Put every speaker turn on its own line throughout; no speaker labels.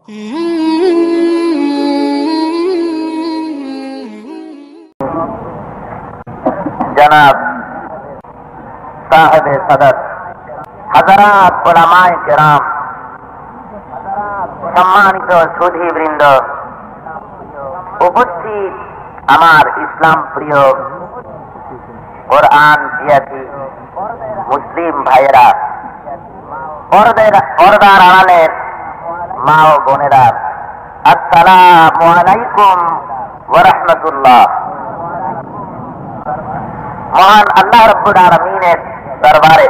जनाब साहिब सदर हजरात उलमाए किराम सम्मानित सुधी बृंद उपस्थित आमार इस्लाम प्रिय कुरआन प्रियासी मुस्लिम भाइरा पर्दार आড়ালের মা ও বোনেরা আসসালামু আলাইকুম ওয়া রাহমাতুল্লাহ। মহান আল্লাহ রাব্বুল আলামিনের দরবারে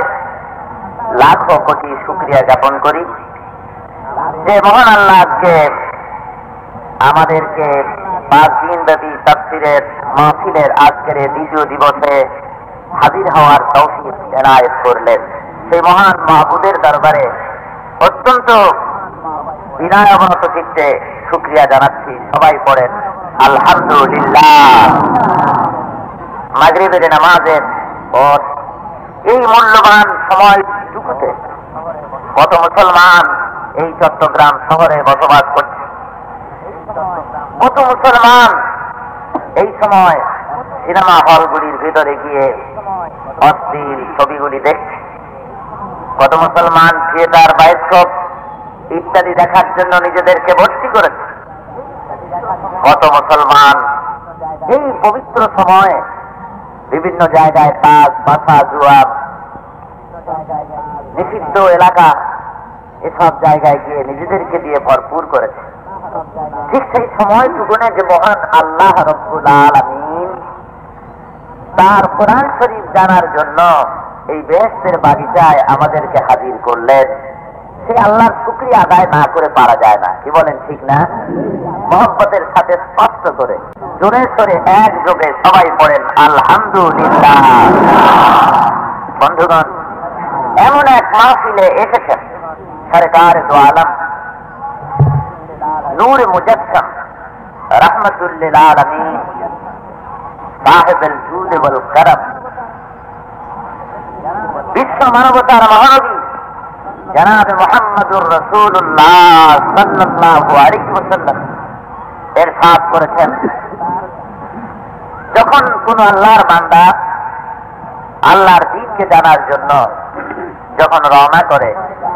লাখো কোটি শুকরিয়া জ্ঞাপন করি যে মহান আল্লাহকে আমাদেরকে 5 দিন ব্যাপী তাফসীরের মাহফিলের আজকের দ্বিতীয় দিবসে হাজির হওয়ার তৌফিক এনায়েত করলেন। সেই মহান মাহবুদের দরবারে অত্যন্ত বিনয় অবনত চিত্তে শুকরিয়া জানাচ্ছি। সবাই পড়েন আলহামদুলিল্লাহ। মাগরিবের নামাজের পর এই মূল্যবান সময়টুকুতে কত মুসলমান এই চট্টগ্রাম শহরে বসবাস করছে, কত মুসলমান এই সময় সিনেমা হলগুলির ভিতরে গিয়ে অশ্লীল ছবিগুলি দেখছে, কত মুসলমান থিয়েটার বায়োস্কোপ ইত্যাদি দেখার জন্য নিজেদেরকে ভর্তি করেছে, কত মুসলমান এই পবিত্র সময়ে বিভিন্ন জায়গায় তাস বাসা জুয়া নিষিদ্ধ এলাকা এসব জায়গায় গিয়ে নিজেদেরকে দিয়ে ভরপুর করেছে। ঠিক সেই সময়টুকুনে যে মহান আল্লাহ রাব্বুল আলামিন তার কোরআন শরীফ জানার জন্য এই বেহেশতের বাগিচায় আমাদেরকে হাজির করলেন, সেই আল্লাহর শুকরিয়া আদায় না করে পারা যায় না। কি বলেন, ঠিক না? মহব্বতের সাথে স্পষ্ট করে জোরে সরে একযোগে সবাই পড়েন আলহামদুলিল্লাহ। বন্ধুগণ, এমন এক মাহফিলে এসেছেন সরকার দো আলম নূর মুজাসসাম রাহমাতুল লিল আলামিন সাহেবুল জুদ ওয়াল করম, বিশ্ব মানবতার মহানবী জনাব মুহাম্মদুর রাসূলুল্লাহ সাল্লাল্লাহু আলাইহি ওয়াসাল্লাম ইরশাদ করেছেন, যখন কোন আল্লাহর বান্দা আল্লাহর দ্বীনকে জানার জন্য যখন রওনা করে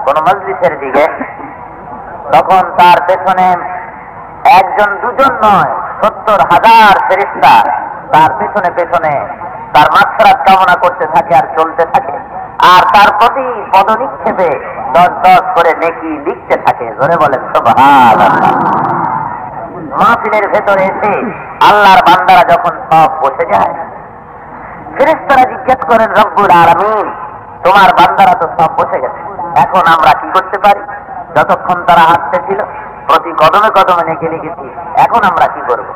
কোন মজলিসের দিকে, তখন তার পেছনে একজন দুজন নয় 70,000 ফেরেশতা তার পেছনে পেছনে তার মাগফিরাত কামনা করতে থাকে আর চলতে থাকে, আর তার প্রতি পদনিক্ষেপে 10 করে নেকি লিখতে থাকে। জোরে বলেন সুবহানাল্লাহ। মাহফিলের ভেতরে এসে আল্লাহর বান্দারা যখন সব বসে যায়, ফেরেশতারা জিজ্ঞেস করেন রব্বুল আলামিন, তোমার বান্দারা তো সব বসে গেছে, এখন আমরা কি করতে পারি? যতক্ষণ তারা হাঁটতে ছিল প্রতি কদমে কদমে নেকি লিখেছি, এখন আমরা কি করব?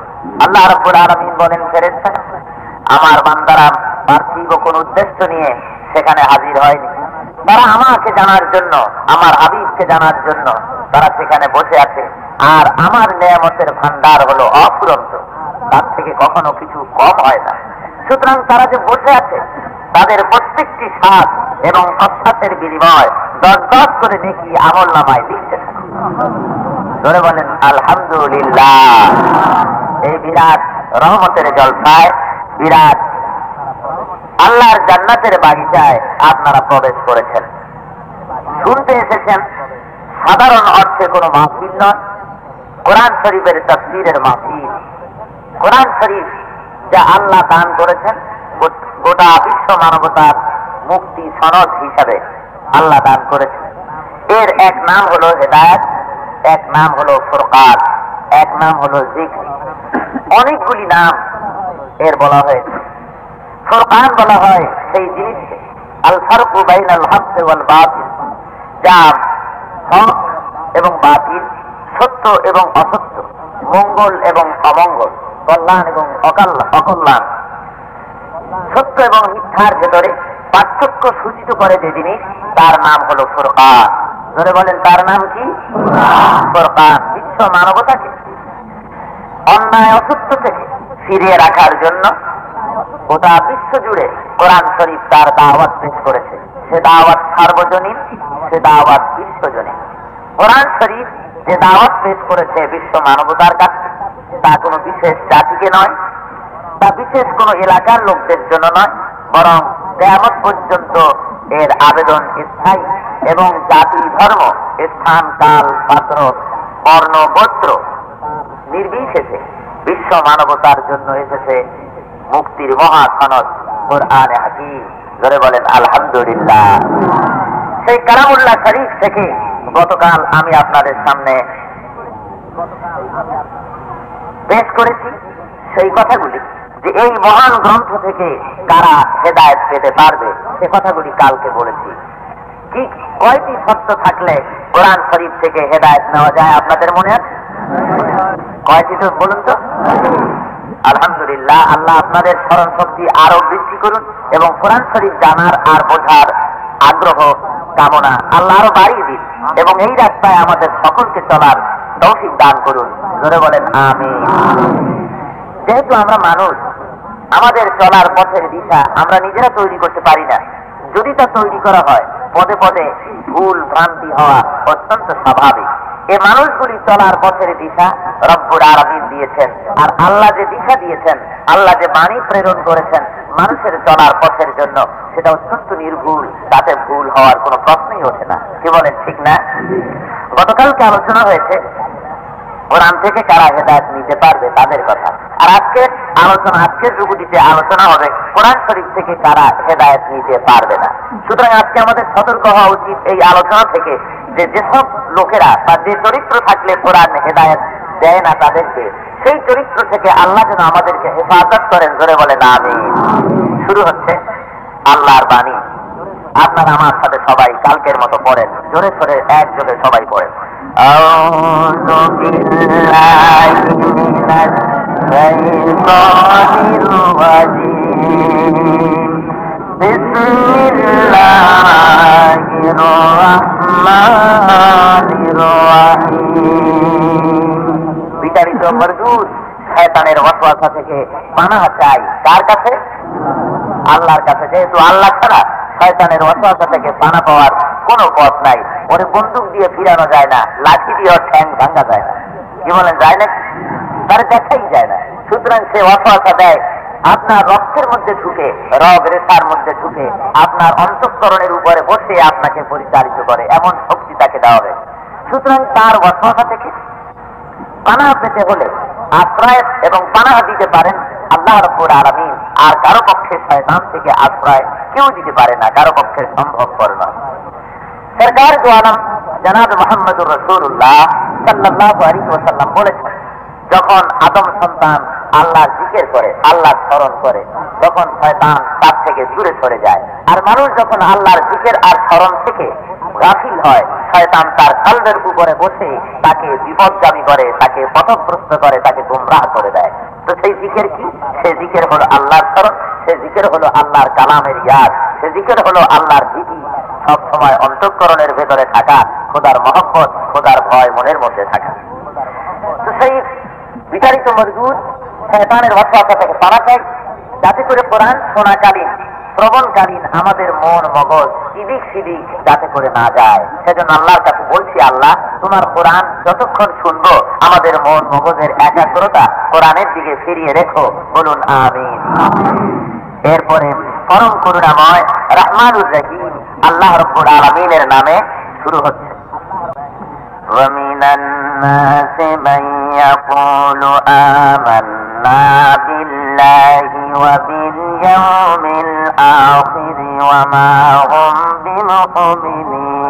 আল্লাহ রাব্বুল আলামিন বলেন, ফেরেশতারা, আমার বান্দারা পার্থিব কোন উদ্দেশ্য নিয়ে সেখানে হাজির হয়নি, তারা আমাকে জানার জন্য, আমার হাবিবকে জানার জন্য তারা সেখানে বসে আছে। আর আমার নেয়ামতের ভান্ডার হলো অফুরন্ত, তার থেকে কখনো কিছু কম হয় না। সুতরাং তারা যে বসে আছে তাদের প্রত্যেকটি শ্বাস এবং প্রশ্বাসের বিনিময় 10 করে নেকি আমল নামায় লিখতে থাকে। ধরে বলেন আলহামদুলিল্লাহ। এই বিরাট রহমতের জলসায়, বিরাট আল্লাহর জান্নাতের বাগিচায় আপনারা প্রবেশ করেছেন, শুনতে এসেছেন। সাধারণ অর্থে কোনো মাহফিল নয়, কোরআন শরীফের তাফসীরের মাহফিল। কোরআন শরীফ যা আল্লাহ দান করেছেন গোটা বিশ্ব মানবতার মুক্তি সনদ হিসাবে আল্লাহ দান করেছেন। এর এক নাম হলো হেদায়েত, এক নাম হলো ফুরকান, এক নাম হলো যিকর। অনেকগুলি নাম এর বলা হয়েছে। ফুরকান বলা হয় সেই জিনিসকে, আল ফারকু বাইনাল হক ওয়াল বাতিল, যা হক এবং বাতিল, সত্য এবং অসত্য, মঙ্গল এবং অমঙ্গল, কল্যাণ এবং অকল্যাণ, সত্য এবং মিথ্যার ভেতরে পার্থক্য সূচিত করে যে জিনিস, তার নাম হলো ফুরকান। ধরে বলেন, তার নাম কি? ফুরকান। বিশ্ব মানবতাকে অন্যায় অসত্য থেকে ফিরিয়ে রাখার জন্য গোটা বিশ্ব জুড়ে কোরআন শরীফ তার দাওয়াত পেশ করেছে। সে দাওয়াত সার্বজনীন, সে দাওয়াত বিশ্বজনীন। কোরআন শরীফ যে দাওয়াত পেশ করেছে বিশ্ব মানবতার কাছে, তা কোনো বিশেষ জাতিকে নয়, তা বিশেষ কোনো এলাকার লোকদের জন্য নয়, বরং কিয়ামত পর্যন্ত এর আবেদন স্থায়ী এবং জাতি, ধর্ম, স্থান, কাল, পাত্র, বর্ণ, গোত্র নির্বিশেষে বিশ্ব মানবতার জন্য এসেছে মুক্তির মহা সনদ কোরআনে হাকিম। ধরে বলেন আলহামদুলিল্লাহ। সেই কালামুল্লাহ শরীফ থেকে গতকাল আমি আপনাদের সামনে পেশ করেছি সেই কথাগুলি, যে এই মহান গ্রন্থ থেকে কারা হেদায়েত পেতে পারবে সে কথাগুলি কালকে বলেছি। কি কয়টি শর্ত থাকলে কোরআন শরীফ থেকে হেদায়েত নেওয়া যায় আপনাদের মনে আছে? কয়টি তো বলুন তো। আলহামদুলিল্লাহ, আল্লাহ আপনাদের স্মরণ শক্তি আরো বৃদ্ধি করুন এবং কোরআন শরীফ জানার আর বোঝার আগ্রহ কামনা আল্লাহ আরো বাড়িয়ে দিন এবং এই রাস্তায় আমাদের সকলকে চলার তৌফিক দান করুন। জোরে বলেন আমিন। যেহেতু আমরা মানুষ, আমাদের চলার পথের দিশা আমরা নিজেরা তৈরি করতে পারি না। যদি তা তৈরি করা হয়, পদে পদে ভুল ভ্রান্তি হওয়া অত্যন্ত স্বাভাবিক। এই মানুষগুলি চলার পথের দিশা রব্বুল আলামিন দিয়েছেন, আর আল্লাহ যে দিশা দিয়েছেন, আল্লাহ যে বাণী প্রেরণ করেছেন মানুষের চলার পথের জন্য, সেটা অত্যন্ত নির্ভুল, তাতে ভুল হওয়ার কোনো প্রশ্নই ওঠে না। কি বলেন, ঠিক না? গতকালকে আলোচনা হয়েছে কোরআন থেকে কারা হেদায়েত নিতে পারবে তাদের কথা, আর আজকের যুগটিতে আলোচনা হবে কোরআন শরীফ থেকে কারা হেদায়েত নিতে পারবে না। সুতরাং আজকে আমাদের সতর্ক হওয়া উচিত এই আলোচনা থেকে, যে যেসব লোকেরা বা যে চরিত্র থাকলে কোরআন হেদায়েত দেয় না তাদেরকে, সেই চরিত্র থেকে আল্লাহ যেন আমাদেরকে হেফাজত করেন। জোরে বলেন আমিন। শুরু হচ্ছে আল্লাহর বাণী। আপনারা আমার সাথে সবাই কালকের মতো পড়েন, জোরে সোরে একযোগে সবাই পড়েন। আউযু বিল্লাহি মিনাশ শাইতানির রাজীম। বিসমিল্লাহির রাহমানির রাহিম। বিতাড়িত মরদুদ শয়তানের ওয়াসওয়াসা থেকে পানাহ চাই কার কাছে? আল্লাহর কাছে। যেহেতু আল্লাহ ছাড়া শয়তানের ওয়াসওয়াসা থেকে পানা পাওয়ার কোনো পথ নাই। ওরে বন্দুক দিয়ে ফিরানো যায় না, লাঠি দিয়ে ঠ্যাং ভাঙা যায় না। কি বলেন, যায় না? তার দেখাই যায় না। সুতরাং সে ওয়াসওয়াসা দেয় আপনার রক্তের মধ্যে ঢুকে, রগ রেখার মধ্যে ঢুকে আপনার অন্তঃকরণের উপরে বসে আপনাকে পরিচালিত করে, এমন শক্তি তাকে দেওয়া হবে। সুতরাং তার ওয়াসওয়াসা থেকে পানাহ পেতে হলে আশ্রয় এবং পানাহ দিতে পারেন আল্লাহ রাব্বুল আলামিন, আর কারো পক্ষে শয়তান থেকে আশ্রয় কেউ দিতে পারে না, কারো পক্ষে সম্ভবপর নয়। সরকার দো আলম জনাব মুহাম্মদুর রাসূলুল্লাহ সাল্লাল্লাহু আলাইহি ওয়াসাল্লাম বলেছেন, যখন আদম সন্তান আল্লাহর জিকির করে, আল্লাহর স্মরণ করে, তখন শয়তান তার থেকে দূরে সরে যায়। আর মানুষ যখন আল্লাহর জিকির আর স্মরণ থেকে গাফিল হয়, শয়তান তার কলবের উপরে বসে তাকে বিপদগামী করে, তাকে পথভ্রষ্ট করে, তাকে গুমরাহ করে দেয়। তো সেই জিকির কি? সে জিকির হলো আল্লাহর স্মরণ, সে জিকির হলো আল্লাহর কালামের ইয়াদ, সে জিকির হলো আল্লাহর ভীতি সব সময় অন্তঃকরণের ভেতরে থাকা, খোদার মহব্বত, খোদার ভয় মনের মধ্যে থাকা। তো সেই বিতাড়িত মজবুত শয়তানের ওয়াসওয়াসা থেকে পানা চাই, যাতে করে কোরআন শোনাকালীন, শ্রবণকালীন আমাদের মন মগজ ইদিক সিদিক যাতে করে না যায়। সেজন্য আল্লাহর কাছে বলছি, আল্লাহ তোমার কোরআন যতক্ষণ শুনবো আমাদের মন মগজের একাগ্রতা কোরআনের দিকে ফিরিয়ে রেখো। বলুন আমিন। এরপরে পরম করুণাময় রহমানুর রহিম আল্লাহ রাব্বুল আলামিনের নামে শুরু হচ্ছে। وَمِنَ النَّاسِ مَن يَقُولُ آمَنَّا بِاللَّهِ وَبِالْيَوْمِ الْآخِرِ وَمَا هُمْ بِمُؤْمِنِينَ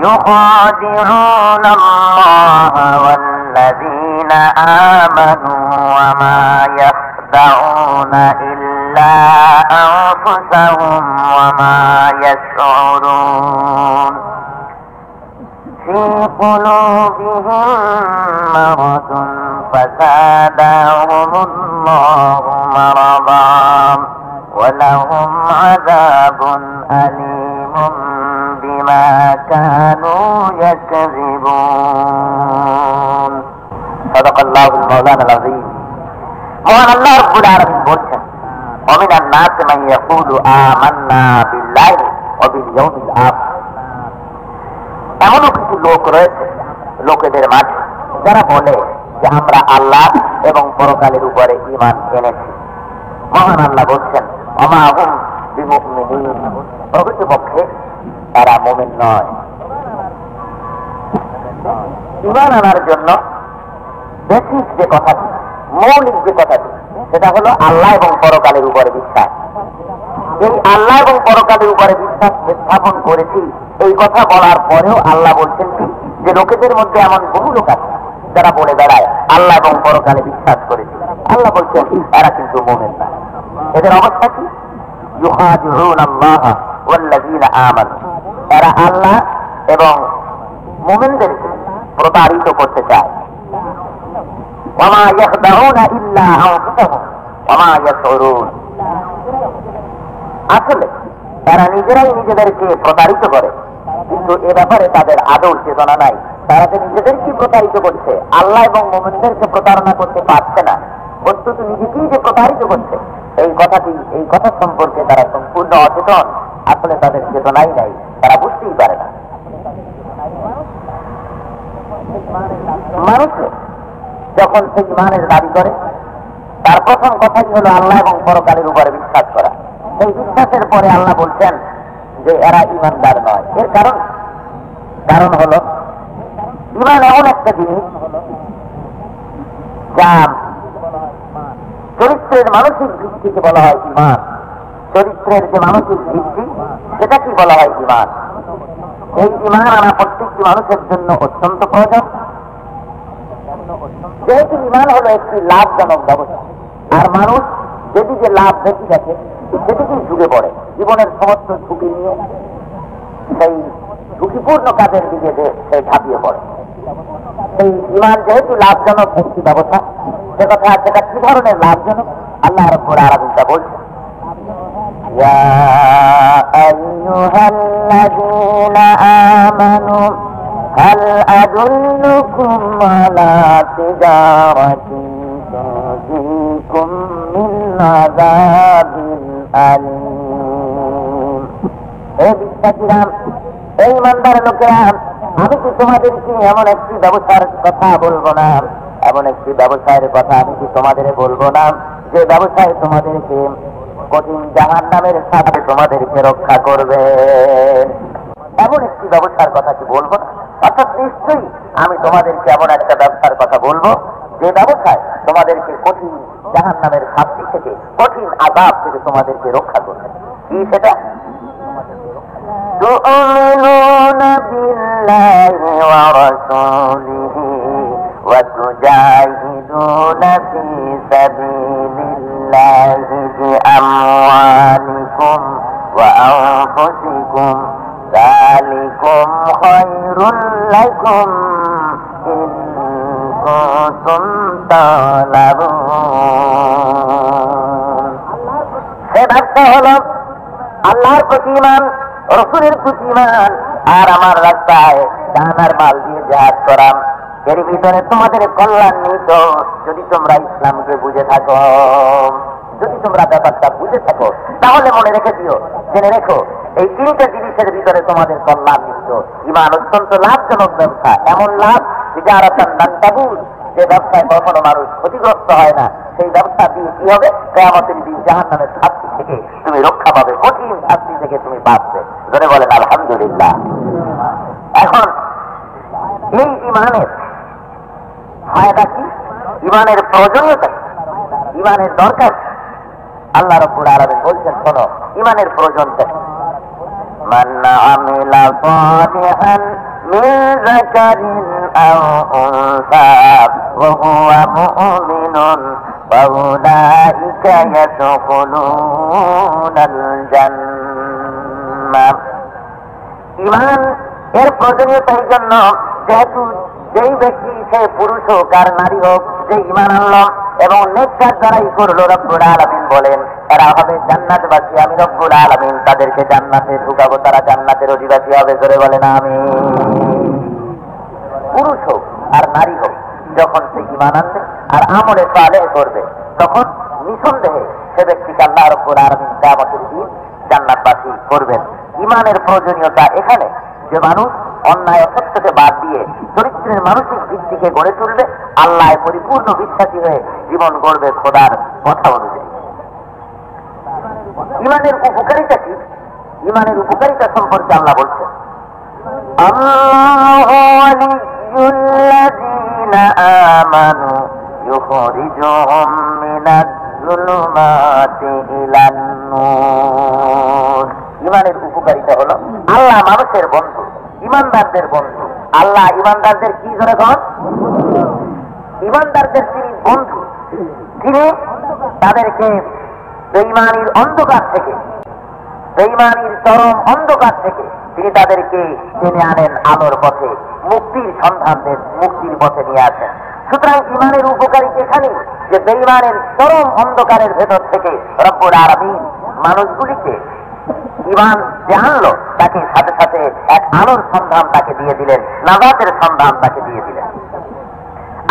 يُخَادِعُونَ اللَّهَ وَالَّذِينَ آمَنُوا وَمَا يَخْدَعُونَ إِلَّا أَنفُسَهُمْ وَمَا يَشْعُرُونَ في قلوبهم مرض فزادهم الله مرضا ولهم عذاب أليم بما كانوا يكذبون صدق الله المولانا العظيم মহান আল্লাহ রাব্বুল আলামিন বলছেন, ومن الناس من يقول آمنا بالله وباليوم الآخر। এমনও কিছু লোক রয়েছে লোকেদের মাঝে যারা বলে যে আমরা আল্লাহ এবং পরকালের উপরে ঈমান এনেছি। মহান আল্লাহ বলছেন ওমা হুম বিমুমিনিন, প্রকৃতপক্ষে তারা মুমিন নয়। ঈমান আনার জন্য বেসিক যে কথাটি, মৌলিক যে কথাটি, সেটা হলো আল্লাহ এবং পরকালের উপরে বিশ্বাস। এই আল্লাহ এবং পরকালের উপরে বিশ্বাস স্থাপন করেছি, এই কথা বলার পরেও আল্লাহ বলছেন কি যে লোকেদের মধ্যে এমন বহু লোক আছে যারা বলে বেড়ায় আল্লাহ এবং পরকালে বিশ্বাস করেছি। আল্লাহ বলছেন এরা কিন্তু মুমিন না। এদের অবস্থা কি? ইউখাদিউন আল্লাহ ওয়াল্লাযীনা আমানু, এরা আল্লাহ এবং মুমিনদেরকে প্রতারিত করতে চায়। ওয়ামা ইয়াখদাউনা ইল্লা আনফুসাহুম ওয়ামা ইয়াশউরুন, আসলে তারা নিজেরাই নিজেদেরকে প্রতারিত করে, কিন্তু এ ব্যাপারে তাদের আদৌ চেতনা নাই। তারা যে নিজেদেরকে প্রতারিত করছে, আল্লাহ এবং মুমিনদেরকে প্রতারণা করতে পারছে না, বস্তুত নিজেকেই যে প্রতারিত করছে এই কথা সম্পর্কে তারা সম্পূর্ণ অচেতন। আসলে তাদের চেতনাই নাই, তারা বুঝতেই পারে না। মানুষ যখন সে ঈমানের দাবি করে, তার প্রথম কথাই হলো আল্লাহ এবং পরকালের উপরে বিশ্বাস করা। এই বিশ্বাসের পরে আল্লাহ বলছেন যে এরা ঈমানদার নয়। এর কারণ হলো ঈমান এমন একটা জিনিস যা চরিত্রের মানসিক ভিত্তিকে বলা হয় ঈমান। চরিত্রের যে মানসিক ভিত্তি, সেটা কি বলা হয় ঈমান। এই ঈমান আনা প্রত্যেকটি মানুষের জন্য অত্যন্ত প্রয়োজন, যেহেতু ঈমান হলো একটি লাভজনক ব্যবস্থা। আর মানুষ যেদিকে লাভ বেশি দেখে সেদিকেই ঝুঁকে পড়ে, জীবনের সমস্ত ঝুঁকি নিয়ে সেই ঝুঁকিপূর্ণ কাজের দিকে সে ঝাঁপিয়ে পড়ে। এই ঈমান যেহেতু লাভজনক একটি ব্যবস্থা, সেটা কি ধরনের লাভজনক আল্লাহ রাব্বুল আলামিন তা বলছেন, ইয়া আইয়ুহাল্লাযীনা আমানু হাল আদুল্লুকুম আলা তিজারাতিন তুনজিকুম মিন আযাবিন আলীম। হে বিশ্বাসীরা, এই ইমানদার লোকেরা, আমি কি তোমাদেরকে এমন একটি ব্যবসার কথা বলবো না, এমন একটি ব্যবসায়ের কথা আমি কি তোমাদের বলবো না যে ব্যবসায় তোমাদেরকে কঠিন জাহান্নামের সাথে তোমাদেরকে রক্ষা করবে। এমন একটি ব্যবসার কথা কি বলবো না? অর্থাৎ নিশ্চয়ই আমি তোমাদেরকে এমন একটা ব্যবসার কথা বলবো যে ব্যবসায় তোমাদেরকে কঠিন জাহান্নামের শাস্তি থেকে, কঠিন আযাব থেকে তোমাদেরকে রক্ষা করবে। কি সেটা? تؤمنون بالله ورسوله وتجاهدون في سبيل الله بأموالكم وأنفسكم ذلكم خير لكم إن كنتم تعلمون। সেটা হলো আল্লাহর প্রতি ঈমান, রাসূলের প্রতি ঈমান, আর আমার রাস্তায় জানার মাল দিয়ে জিহাদ করা। এর ভিতরে তোমাদের কল্যাণ নিহিত। যদি তোমরা ইসলামকে বুঝে থাকো, যদি তোমরা ব্যাপারটা বুঝে থাকো, তাহলে মনে রেখে দিও, জেনে রেখো, এই তিনটা জিনিসের ভিতরে তোমাদের কল্যাণ নিহিত। ঈমান অত্যন্ত লাভজনক ব্যবসা, এমন লাভ তিজারাতান লান তাবুর, যে ব্যবসায় কখনো মানুষ ক্ষতিগ্রস্ত হয় না। সেই ব্যবসা দিয়ে কি হবে? কিয়ামতের দিন জাহান্নামের শাস্তি থেকে তুমি রক্ষা পাবে, কঠিন শাস্তি থেকে তুমি বাঁচবে। ধরে বলেন আলহামদুলিল্লাহ। এখন এই ঈমানের ফায়দা কি? ঈমানের প্রয়োজনীয়তা, ঈমানের দরকার। আল্লাহ রাব্বুল আলামিন বলছেন, শোনো, ঈমানের প্রয়োজনটা মান আমিলা সালিহান মিন যাকারিন আও উনসা ওয়া হুয়া মুমিনুন ফাউলাইকা ইয়াদখুলুনাল জান্নাহ। ঈমান এর প্রয়োজনীয়তা এই জন্য, যেহেতু যেই ব্যক্তি, সে পুরুষ হোক আর নারী হোক, যে ঈমান আনলো এবং নেক কাজ যারাই করলো, রব্বুল আলামিন বলেন এরা হবে জান্নাতবাসী। আমি রব্বুল আলামিন তাদেরকে জান্নাতে ঢুকাবো, তারা জান্নাতের অধিবাসী হবে। জোরে বলেন আমিন। পুরুষ হোক আর নারী হোক, যখন সে ঈমান আনবে আর আমলে সালেহ করবে, তখন নিঃসন্দেহে সে ব্যক্তিকে আল্লাহ রব্বুল আলামিন কিয়ামতের দিন জান্নাতবাসী করবেন। ঈমানের প্রয়োজনীয়তা এখানে যে মানুষ অন্যায় অসত্যকে বাদ দিয়ে জীবনের মানসিক ভিত্তিকে গড়ে তুলবে, আল্লাহ পরিপূর্ণ বিশ্বাসী হয়ে জীবন গড়বে খোদার কথা অনুযায়ী। ইমানের উপকারিতা কি? ইমানের উপকারিতা সম্পর্কে আল্লাহ বলছেন, আল্লাহু ওয়ালিয়্যুল্লাযীনা আমানু ইউখরিজুহুম মিনাজ যুলুমাতি ইলান নূর। ইমানের উপকারিতা হলো আল্লাহ মানুষের বন্ধু, ইমানদারদের বন্ধু। আল্লাহ ইমানদারদের কি ধরে কন? ইমানদারদের তিনি বন্ধু। তিনি তাদেরকে বেঈমানির অন্ধকার থেকে, বেঈমানির চরম অন্ধকার থেকে তিনি তাদেরকে টেনে আনেন আলোর পথে, মুক্তির সন্ধান দেন, মুক্তির পথে নিয়ে আসেন। সুতরাং ইমানের উপকারিতা এখানে যে বেঈমানের চরম অন্ধকারের ভেতর থেকে রব্বুল আলামিন মানুষগুলিকে ইমান যে আনলো তাকে সাথে সাথে এক আলোর সন্ধান তাকে দিয়ে দিলেন, নাজাতের সন্ধান তাকে দিয়ে দিলেন।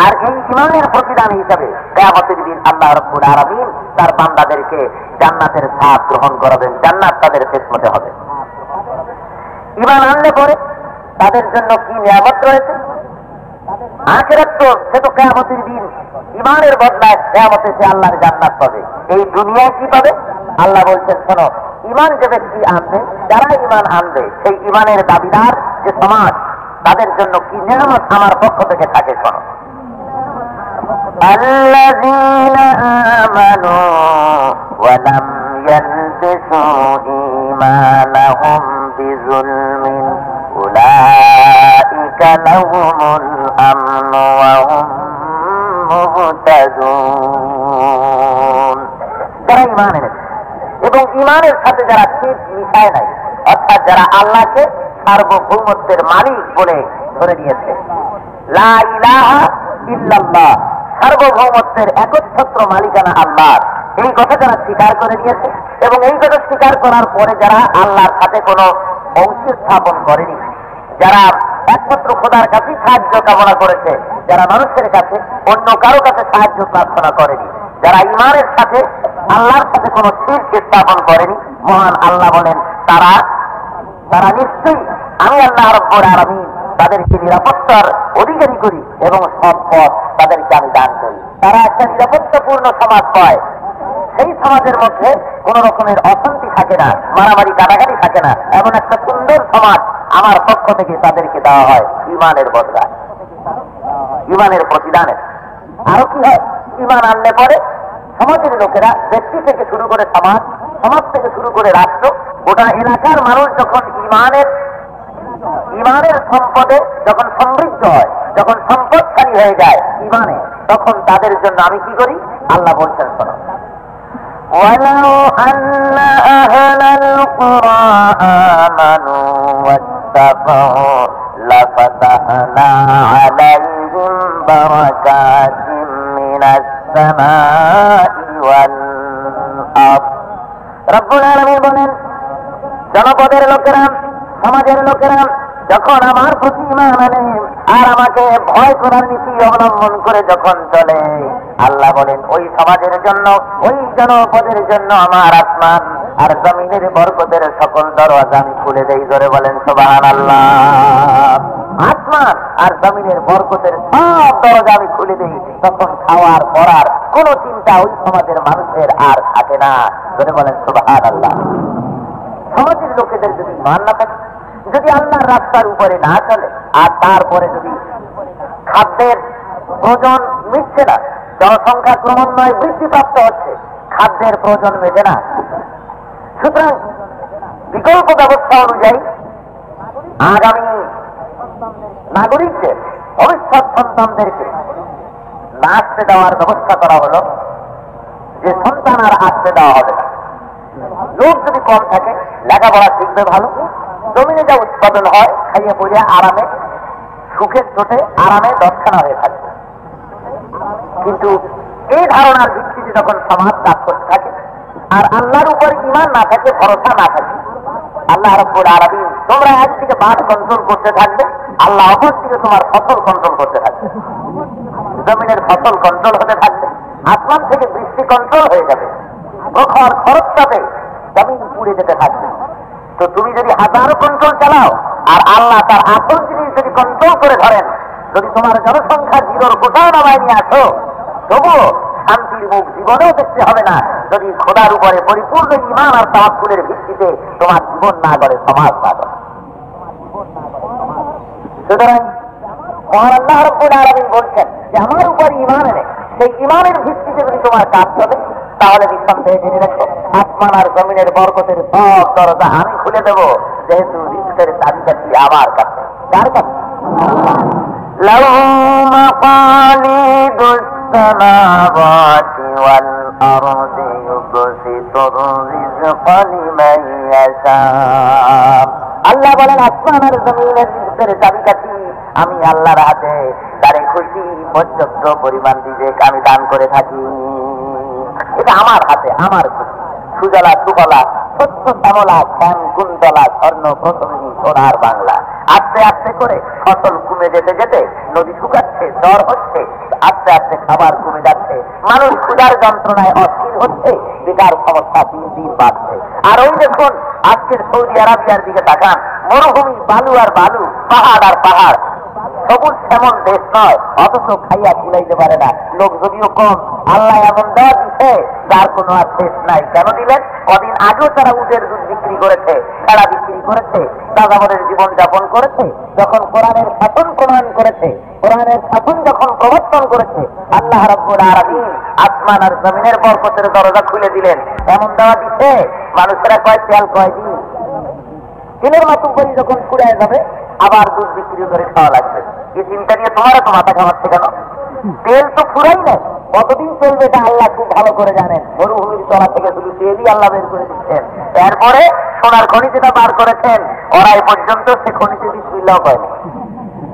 আর এই ইমানের প্রতিদান হিসাবে কিয়ামতের দিন আল্লাহ রাব্বুল আলামিন তার বান্দাদেরকে জান্নাতের স্বাদ গ্রহণ করাবেন, জান্নাত তাদের কিসমতে হবে। ইমান আনলে পরে তাদের জন্য কি নিয়ামত রয়েছে? আখিরাত তো সে তো কিয়ামতের দিন ইমানের বদলায় কিয়ামতে সে আল্লাহর জান্নাত পাবে। এই দুনিয়ায় কি পাবে? আল্লাহ বলছেন, শোনো, ইমান যে ব্যক্তি আনবে, যারা ইমান আনবে, সেই ইমানের দাবিদার যে সমাজ, তাদের জন্য কি নিয়ামত আমার পক্ষ থেকে থাকে, শোনো। আল্লাযীনা আমানু ওয়া লাম ইয়ালবিসু ঈমানাহুম বিযুলমিন উলাইকা লাহুমুল আমনু ওয়া হুম মুহতাদুন। যারা ঈমান এনেছে এবং ঈমানের সাথে যারা শিরক মিশায় নাই, অর্থাৎ যারা আল্লাহকে সার্বভৌমত্বের মালিক বলে ধরে নিয়েছে, লা ইলাহা ইল্লাল্লাহ, সার্বভৌমত্বের একচ্ছত্র মালিকানা আল্লাহর, এই কথা যারা স্বীকার করে নিয়েছে এবং এই কথা স্বীকার করার পরে যারা আল্লাহর সাথে কোনো অংশ স্থাপন করেনি, যারা একমাত্র খোদার কাছে সাহায্য কামনা করেছে, যারা মানুষের কাছে অন্য কারো কাছে সাহায্য প্রার্থনা করেনি, যারা ঈমানের সাথে আল্লাহর সাথে কোনো শিরক স্থাপন করেনি, মহান আল্লাহ বলেন তারা নিশ্চয়ই আমি আল্লাহ রাব্বুল আলামিন তাদেরকে নিরাপত্তার অধিকারী করি এবং সব পথ তাদেরকে আমি দান করি। তারা একটা নিরাপত্তাপূর্ণ সমাজ পায়, সেই সমাজের মধ্যে কোন রকমের অশান্তি থাকে না, মারামারি কাটাকাটি থাকে না, এমন একটা সুন্দর সমাজ আমার পক্ষ থেকে তাদেরকে দেওয়া হয় ঈমানের বদলায়, ঈমানের প্রতিদানে। আরো কি হয়? ঈমান আনলে পরে সমাজের লোকেরা, ব্যক্তি থেকে শুরু করে সমাজ, সমাজ থেকে শুরু করে রাষ্ট্র, গোটা এলাকার মানুষ যখন ঈমানের সম্পদে যখন সমৃদ্ধ হয়, যখন সম্পদশালী হয়ে যায় ঈমানে, তখন তাদের জন্য আমি কি করি? আল্লাহ বলছেন, শোনো, ওয়ালাউ আন্না আহলাল কুরা আমানু ওয়াত্তাকাউ লাফাতাহনা আলাইহিম বারাকাতিম মিনাস সামাই ওয়াল আরদ। রব্বুল আলামিন বলেন, জনপদের লোকেরা, সমাজের লোকেরা যখন আমার প্রতি ঈমান আনে আর আমাকে ভয় করার নীতি অবলম্বন করে যখন চলে, আল্লাহ বলেন ওই সমাজের জন্য, ওই জনপদের জন্য আমার আসমান আর জমিনের বরকতের সকল দরওয়াজা আমি খুলে দেই। জোরে বলেন সুবহানাল্লাহ। আসমান আর জমিনের বরকতের সব দরজা আমি খুলে দেই, তখন খাওয়ার পড়ার কোন চিন্তা ওই সমাজের মানুষের আর থাকে না। জোরে বলেন সুবহানাল্লাহ। সমাজের লোকেদের যদি ঈমান না থাকে, যদি আল্লাহর রাস্তার উপরে না চলে, আর তারপরে যদি খাদ্যের প্রয়োজন মিটছে না, জনসংখ্যা ক্রমান্বয়ে বৃদ্ধিপ্রাপ্ত হচ্ছে, খাদ্যের প্রয়োজন মেটে না, সুতরাং বিকল্প ব্যবস্থা অনুযায়ী আগামী নাগরিকদের, ভবিষ্যৎ সন্তানদেরকে না আসতে দেওয়ার ব্যবস্থা করা হলো যে সন্তান আর আসতে দেওয়া হবে না। লোক যদি কম থাকে, লেখাপড়া শিখবে ভালো, জমিনে যা উৎপাদন হয় খাইয়ে পড়িয়ে আরামে, সুখের চোটে আরামে দশখানা হয়ে থাকবে। কিন্তু এই ধারণার ভিত্তিতে যখন সমাজ কাজ করতে থাকে আর আল্লাহর উপর ঈমান না থাকে, ভরসা না থাকে, আল্লাহ রাব্বুল আলামিন তোমরা একদিকে বাদ কন্ট্রোল করতে থাকবে, আল্লাহ অপর দিকে তোমার ফসল কন্ট্রোল করতে থাকবে। জমিনের ফসল কন্ট্রোল হতে থাকবে, আসমান থেকে বৃষ্টি কন্ট্রোল হয়ে যাবে, প্রখর খরচটাতে জমিন পুড়ে যেতে থাকবে। তো তুমি যদি হাজারো কন্ট্রোল চালাও আর আল্লাহ তার আসল জিনিস যদি কন্ট্রোল করে ধরেন, যদি তোমার জনসংখ্যা জিরোর কোথাও নামায় নিয়ে আসো, তবুও শান্তির মুখ জীবনেও দেখতে হবে না যদি খোদার উপরে পরিপূর্ণ ঈমান আর তাওয়াক্কুলের ভিত্তিতে তোমার জীবন না গড়ে, সমাজ না গড়ে। সুতরাং মহান আল্লাহ রাব্বুল আলামিন বলছেন যে আমার উপর ঈমান এনে সেই ঈমানের ভিত্তিতে যদি তোমার কাজ চলে, তাহলে নিঃসন্দেহে জেনে রাখো আসমান আর জমিনের বরকতের সব দরজা আমি খুলে দেব, যেহেতু রিজকের চাবিকাঠি আমার কাছে। কার কাছে? লাহু মাকালিদুস সামাওয়াতি ওয়াল আরদি ইউবসিতুর রিজকা লিমান ইয়াশা। আল্লাহ বলেন আসমান আর জমিনের রিজকের চাবিকাঠি আমি আল্লাহর হাতে, তারে খুশি পর্যাপ্ত পরিমাণ রিজক আমি দান করে থাকি। এটা আমার হাতে, আমার খুশি। সুজলা সুফলা স্বচ্ছ শ্যামলা শ্যাম কুন্তলা স্বর্ণ প্রথমী সোনার বাংলা। আস্তে আস্তে করে ফসল কমে যেতে যেতে নদী শুকাচ্ছে, জ্বর হচ্ছে, আস্তে আস্তে খাবার কমে যাচ্ছে, মানুষ ক্ষুধার যন্ত্রণায় অস্থির হচ্ছে, বেকার সমস্যা দিন দিন বাড়ছে। আর ওই দেখুন আজকের সৌদি আরবিয়ার দিকে তাকান, মরুভূমি, বালু আর বালু, পাহাড় আর পাহাড়, সবুজ এমন দেশ নয়, অথচ খাইয়া ভুলাইতে পারে না। লোক যদিও কম, আল্লাহ এমন দেওয়া দিচ্ছে যার কোনো আর শেষ নাই। কেন দিলেন? কদিন আগেও তারা উটের দুধ বিক্রি করেছে, ভেড়া বিক্রি করেছে, যাযাবরের জীবন যাপন করেছে। যখন কোরআনের শাসন প্রণয়ন করেছে, কোরআনের শাসন যখন প্রবর্তন করেছে, আল্লাহ রাব্বুল আলামিন আসমান আর জমিনের বরকতের দরজা খুলে দিলেন। এমন দেওয়া দিচ্ছে মানুষেরা কয় তেল কয় দিন, তেলের মতো করে যখন ফুরায় যাবে আবার দুধ বিক্রি করে খাওয়া লাগবে। এই চিন্তা নিয়ে তোমার তো মাথা খাওয়াচ্ছে কেন? তেল তো ফুরাই না, কতদিন চলবে এটা আল্লাহ খুব ভালো করে জানেন। মরুভূমির তলা থেকে শুধু তেলই আল্লাহ বের করে দিচ্ছেন। এরপরে সোনার খনি যেটা বার করেছেন, ওরা এই পর্যন্ত সে খনিতে বিসমিল্লাহ করেনি,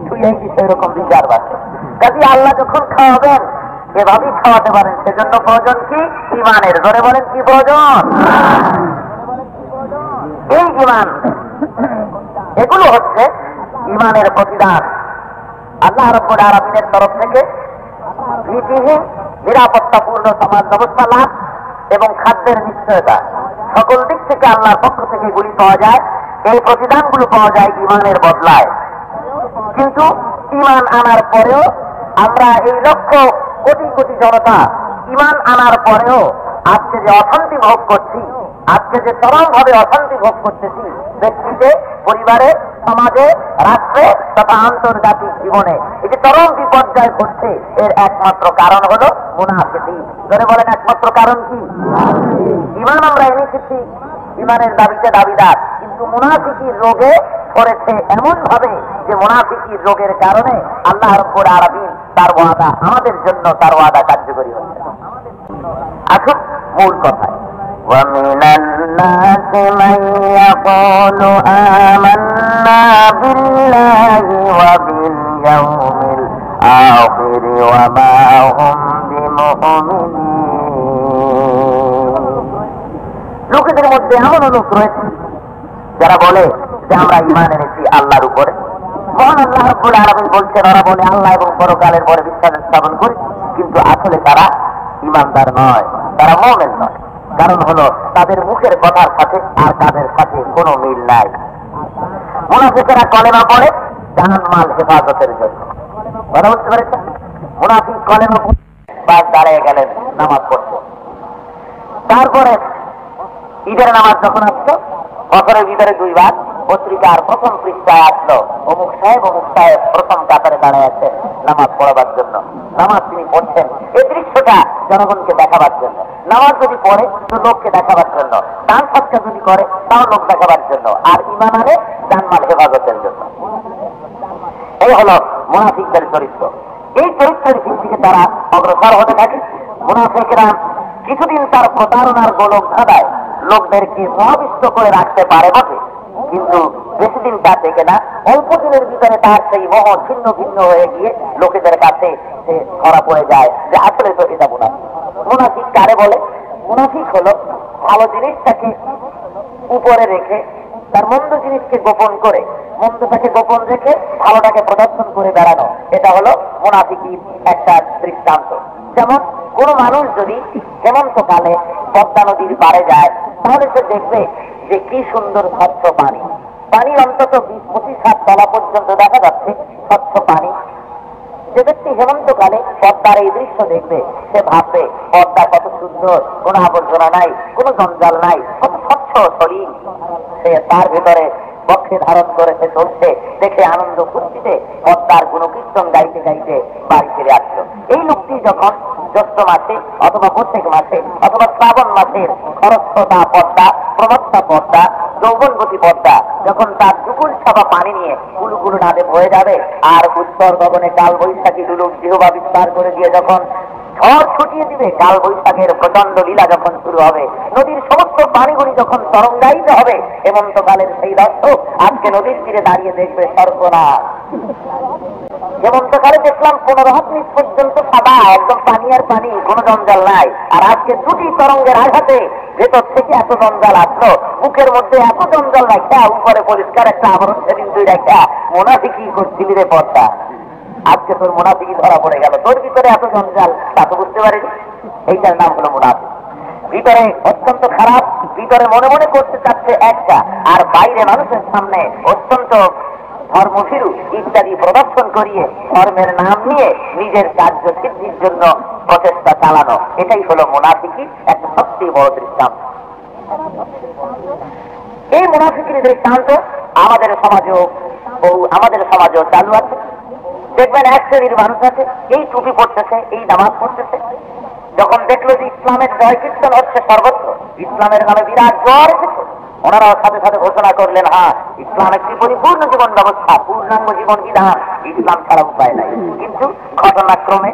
ছুঁয়েই কি সেরকম বিচার বাড়ছে। কাজে আল্লাহ যখন খাওয়াবেন এভাবেই খাওয়াতে পারেন। সেজন্য প্রয়োজন কি? ঈমানের। ধরে বলেন কি প্রয়োজন? এই ঈমান, এগুলো হচ্ছে ঈমানের প্রতিদান। আল্লাহ রাব্বুল আলামিনের তরফ থেকে ভীতিহীন নিরাপত্তাপূর্ণ সমাজ ব্যবস্থা লাভ এবং খাদ্যের নিশ্চয়তা, সকল দিক থেকে আল্লাহর পক্ষ থেকে এগুলি পাওয়া যায়। এই প্রতিদানগুলো পাওয়া যায় ঈমানের বদলায়। কিন্তু ঈমান আনার পরেও আমরা এই লক্ষ কোটি কোটি জনতা ঈমান আনার পরেও আজকে যে অশান্তি ভোগ করছি, আজকে যে চরমভাবে অশান্তি ভোগ করতেছি, ব্যক্তিতে, পরিবারে, সমাজে, রাষ্ট্রে তথা আন্তর্জাতিক জীবনে এই যে চরম বিপর্যয় ঘটছে, এর একমাত্র কারণ হলো মুনাফিকি। ধরে বলেন একমাত্র কারণ কি? ঈমান আমরা এনেছি, ঈমানের দাবিতে দাবিদার, কিন্তু মুনাফিকির রোগে পড়েছে এমন ভাবে যে মুনাফিকির রোগের কারণে আল্লাহ রাব্বুল আলামিন তার ওয়াদা আমাদের জন্য, তার ওয়াদা কার্যকরী হচ্ছে। আসুন মূল কথায়, ومن الناس من يقول آمنا بالله وباليوم الآخر وما هم بمؤمنين। লোকেদের মধ্যে এমন লোক রয়েছে যারা বলে যে আমরা ঈমান এনেছি আল্লাহর উপরে। মহান আল্লাহ রাব্বুল আলামিন বলছেন ওরা বলে আল্লাহ এবং পরকালের পরে বিশ্বাস স্থাপন করি, কিন্তু আসলে তারা ঈমানদার নয়, তারা মুমিন নয়। কারণ হলো তাদের মুখের কথার সাথে আর কাজের সাথে কোনো মিল নাই। মুনাফিকেরা কলেমা পড়ে জাহান্নামাল হেফাজতের জন্য। কথা বুঝতে পেরেছেন? মুনাফিক কলেমা বাস দাঁড়িয়ে গেলেন নামাজ পড়তে। তারপরে ঈদের নামাজ যখন আসলো, বছরের ভিতরে দুইবার পত্রিকার প্রথম পৃষ্ঠায় আসলো অমুক সাহেব প্রথম কাতারে দাঁড়িয়ে আছেন নামাজ পড়াবার জন্য। নামাজ তিনি পড়ছেন এই দৃশ্যটা জনগণকে দেখাবার জন্য। নামাজ যদি পড়ে তো লোককে দেখাবার জন্য, দান সৎকা যদি করে তাও লোক দেখাবার জন্য, আর ঈমান আনে জানমাল হেফাজতের জন্য। এই হলো মুনাফিকদের চরিত্র। এই চরিত্রের ভিত্তিতে তারা অগ্রসর হতে থাকে। মুনাফিকরা কিছুদিন তার প্রতারণার গোলক ধাঁধায় লোকদেরকে সমাবিষ্ট করে রাখতে পারে বটে, কিন্তু বেশি দিন তা থেকে না। অল্প দিনের ভিতরে তার সেই মোহ ছিন্ন ভিন্ন হয়ে গিয়ে লোকেদের কাছে সে ধরা পড়ে যায় যে আসলে তো এটা মুনাফিক। মুনাফিক কারে বলে? মুনাফিক হলো ভালো জিনিসটাকে উপরে রেখে তার মন্দ জিনিসকে গোপন করে, মন্দটাকে গোপন রেখে ভালোটাকে প্রদর্শন করে বেড়ানো। এটা হলো মুনাফিকির একটা দৃষ্টান্ত। যেমন কোন মানুষ যদি হেমন্তকালে পদ্মা নদীর পাড়ে যায়, তাহলে সে দেখবে যে কি সুন্দর স্বচ্ছ পানি। পানির অন্তত 20-25 হাত তলা পর্যন্ত দেখা যাচ্ছে স্বচ্ছ পানি। যে ব্যক্তি হেমন্তকালে পদ্মার এই দৃশ্য দেখবে সে ভাববে পদ্মা কত সুন্দর, কোনো আবর্জনা নাই, কোনো জঞ্জাল নাই, কত স্বচ্ছ শরীর। সে তার ভিতরে বক্ষে ধারণ করেছে, চলছে, দেখে আনন্দ ফুর্তিতে পদ্মার গুণকীর্তন গাইতে গাইতে বাড়ি ফিরে আসলো। এই লোকটি যখন জ্যৈষ্ঠ মাসে অথবা প্রত্যেক মাসে অথবা শ্রাবণ মাসের খরস্রোতা পদ্মা, প্রমত্তা পদ্মা, যৌবনবতী পদ্মা যখন তার দুকুল ছাপা পানি নিয়ে কুলুকুলু নাদে বয়ে যাবে, আর উত্তর গগনে কাল বৈশাখী দুলুক জিহ্বা বিস্তার করে দিয়ে যখন ঝড় ছুটিয়ে দিবে, কাল বৈশাখের প্রচন্ড লীলা যখন শুরু হবে, নদীর সমস্ত পানিগুলি যখন তরঙ্গায়িত হবে, হেমন্তকালের সেই দর্শক আজকে নদীর তীরে দাঁড়িয়ে দেখবে সর্বনাশ। হেমন্তকালে দেখলাম 15 হাত নিচ পর্যন্ত সাদা, একদম পানি আর পানি, কোনো জঞ্জাল নাই। আর আজকে দুটি তরঙ্গের আঘাতে ভেতর থেকে এত জঞ্জাল আসলো, বুকের মধ্যে এত জঞ্জাল রাখা, উপরে পরিষ্কার একটা আবরণ সেদিন তুই রাখা, মোনাফিকি করছিলি রে পদ্মা। আজকে তোর মুনাফিকি ধরা পড়ে গেল, তোর ভিতরে এত জঞ্জাল, তা তো বুঝতে পারিনি। এইটার নাম হলো মুনাফিক। ভিতরে অত্যন্ত খারাপ, ভিতরে মনে মনে করতে চাচ্ছে একটা, আর বাইরে মানুষের সামনে অত্যন্ত ধর্মভীরু ইত্যাদি প্রদর্শন করিয়ে ধর্মের নাম নিয়ে নিজের কার্য সিদ্ধির জন্য প্রচেষ্টা চালানো, এটাই হলো মুনাফিকি একটা সবচেয়ে বড় দৃষ্টান্ত। এই মুনাফিকির দৃষ্টান্ত আমাদের সমাজেও চালু আছে। দেখবেন এক শ্রেণীর মানুষ আছে, এই টুপি পড়তেছে, এই নামাজ পড়তেছে, যখন দেখলো যে ইসলামের জয় কীর্তন হচ্ছে সর্বত্র, ইসলামের নামে বিরাট জ্বর এসেছে, ওনারাও সাথে সাথে ঘোষণা করলেন, হ্যাঁ ইসলাম একটি পরিপূর্ণ জীবন ব্যবস্থা, পূর্ণাঙ্গ জীবন বিধান, ইসলাম ছাড়া উপায় নাই। কিন্তু ঘটনাক্রমে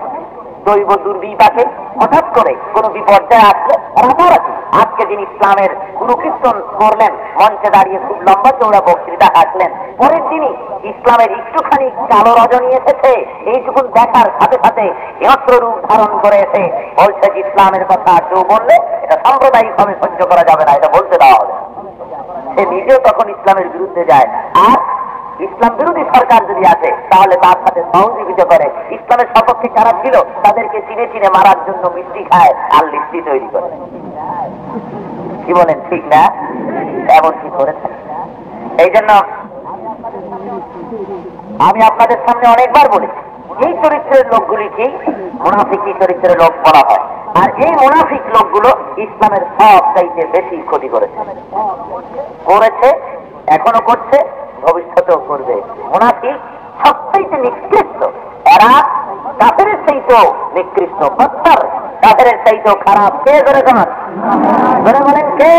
দৈব দুর্বিপাকে হঠাৎ করে কোন বিপর্যয় আসলে রাতারাতি আজকে যিনি ইসলামের গুরু কীর্তন করলেন, মঞ্চে দাঁড়িয়ে খুব লম্বা চৌড়া বক্তৃতা হাঁটলেন, পরের দিনই ইসলামের একটুখানি কালো রজনী এসেছে, এইটুকুন দেখার সাথে সাথে হিংস্র রূপ ধারণ করে এসে বলছে যে ইসলামের কথা কেউ বললে এটা সাম্প্রদায়িক ভাবে সহ্য করা যাবে না, এটা বলতে দেওয়া হবে। সে নিজেও তখন ইসলামের বিরুদ্ধে যায়, আর ইসলাম বিরোধী সরকার যদি আছে তাহলে তার সাথে সহযোগিতা করে। ইসলামের সপক্ষে যারা ছিল তাদেরকে চিনে চিনে মারার জন্য মিষ্টি খায় আর লিস্টি তৈরি করে। কি বলেন, ঠিক না? এমন কি করেছে? এই জন্য আমি আপনাদের সামনে অনেকবার বলেছি, এই চরিত্রের লোকগুলিকেই মুনাফিকি চরিত্রের লোক বলা হয়। আর এই মুনাফিক লোকগুলো ইসলামের সব চাইতে বেশি ক্ষতি করেছে, এখনো করছে, ভবিষ্যতেও করবে। মুনাফিক সবচাইতে নিকৃষ্ট, এরা কাফেরের চাইতেও নিকৃষ্ট, বদতর, কাফেরের চাইতেও খারাপ। কে ধরে বলেন কে?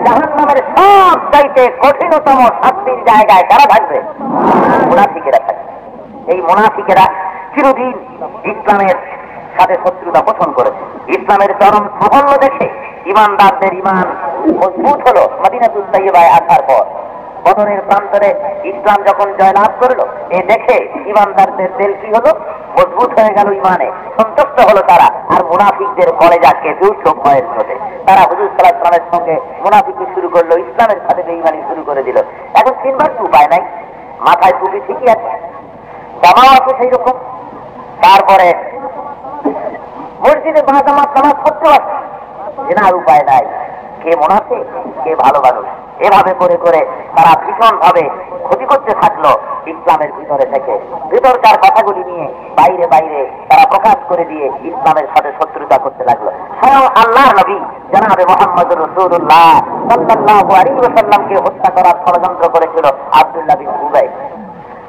জাহান্নামের সব চাইতে কঠিনতম শাস্তির জায়গায় কারা থাকবে? মুনাফিকেরা থাকবে। এই মুনাফিকেরা চিরদিন ইসলামের সাথে শত্রুতা পোষণ করেছে। ইসলামের চরম সাফল্য দেখে ইমানদারদের ইমান মজবুত হলো মদিনাতুল তাইয়্যিবায় আসার পর। বদরের প্রান্তরে ইসলাম যখন জয়লাভ করলো, এ দেখে ইমানদারদের দিল কি হলো? মজবুত হয়ে গেল, ইমানে সন্তুষ্ট হলো তারা। আর মুনাফিকদের কলেজা কেঁপে উঠল ভয়ের চোটে। তারা হুজুর সাল্লাল্লাহু আলাইহি ওয়াসাল্লামের সঙ্গে মুনাফিকি শুরু করলো, ইসলামের সাথে বেঈমানি শুরু করে দিল। এখন চিনবার তো উপায় নাই, মাথায় টুপি ঠিকই আছে, জামাও আছে সেই রকম, তারপরে মসজিদে জামাত নামাজ পড়তে পারছে, এনার উপায় নাই। কে মুনাফিক, কে ভালো মানুষ, এভাবে করে করে তারা ভীষণ ভাবে ক্ষতি করতে থাকলো ইসলামের ভিতরে থেকে। ভিতরকার কথাগুলি নিয়ে বাইরে বাইরে তারা প্রকাশ করে দিয়ে ইসলামের সাথে শত্রুতা করতে লাগলো। স্বয়ং আল্লাহর নবী জনাবে মুহাম্মদুর রাসূলুল্লাহ সাল্লাল্লাহু আলাইহি ওয়াসাল্লামকে হত্যা করার ষড়যন্ত্র করেছিল আব্দুল্লাহ বিন উবাই।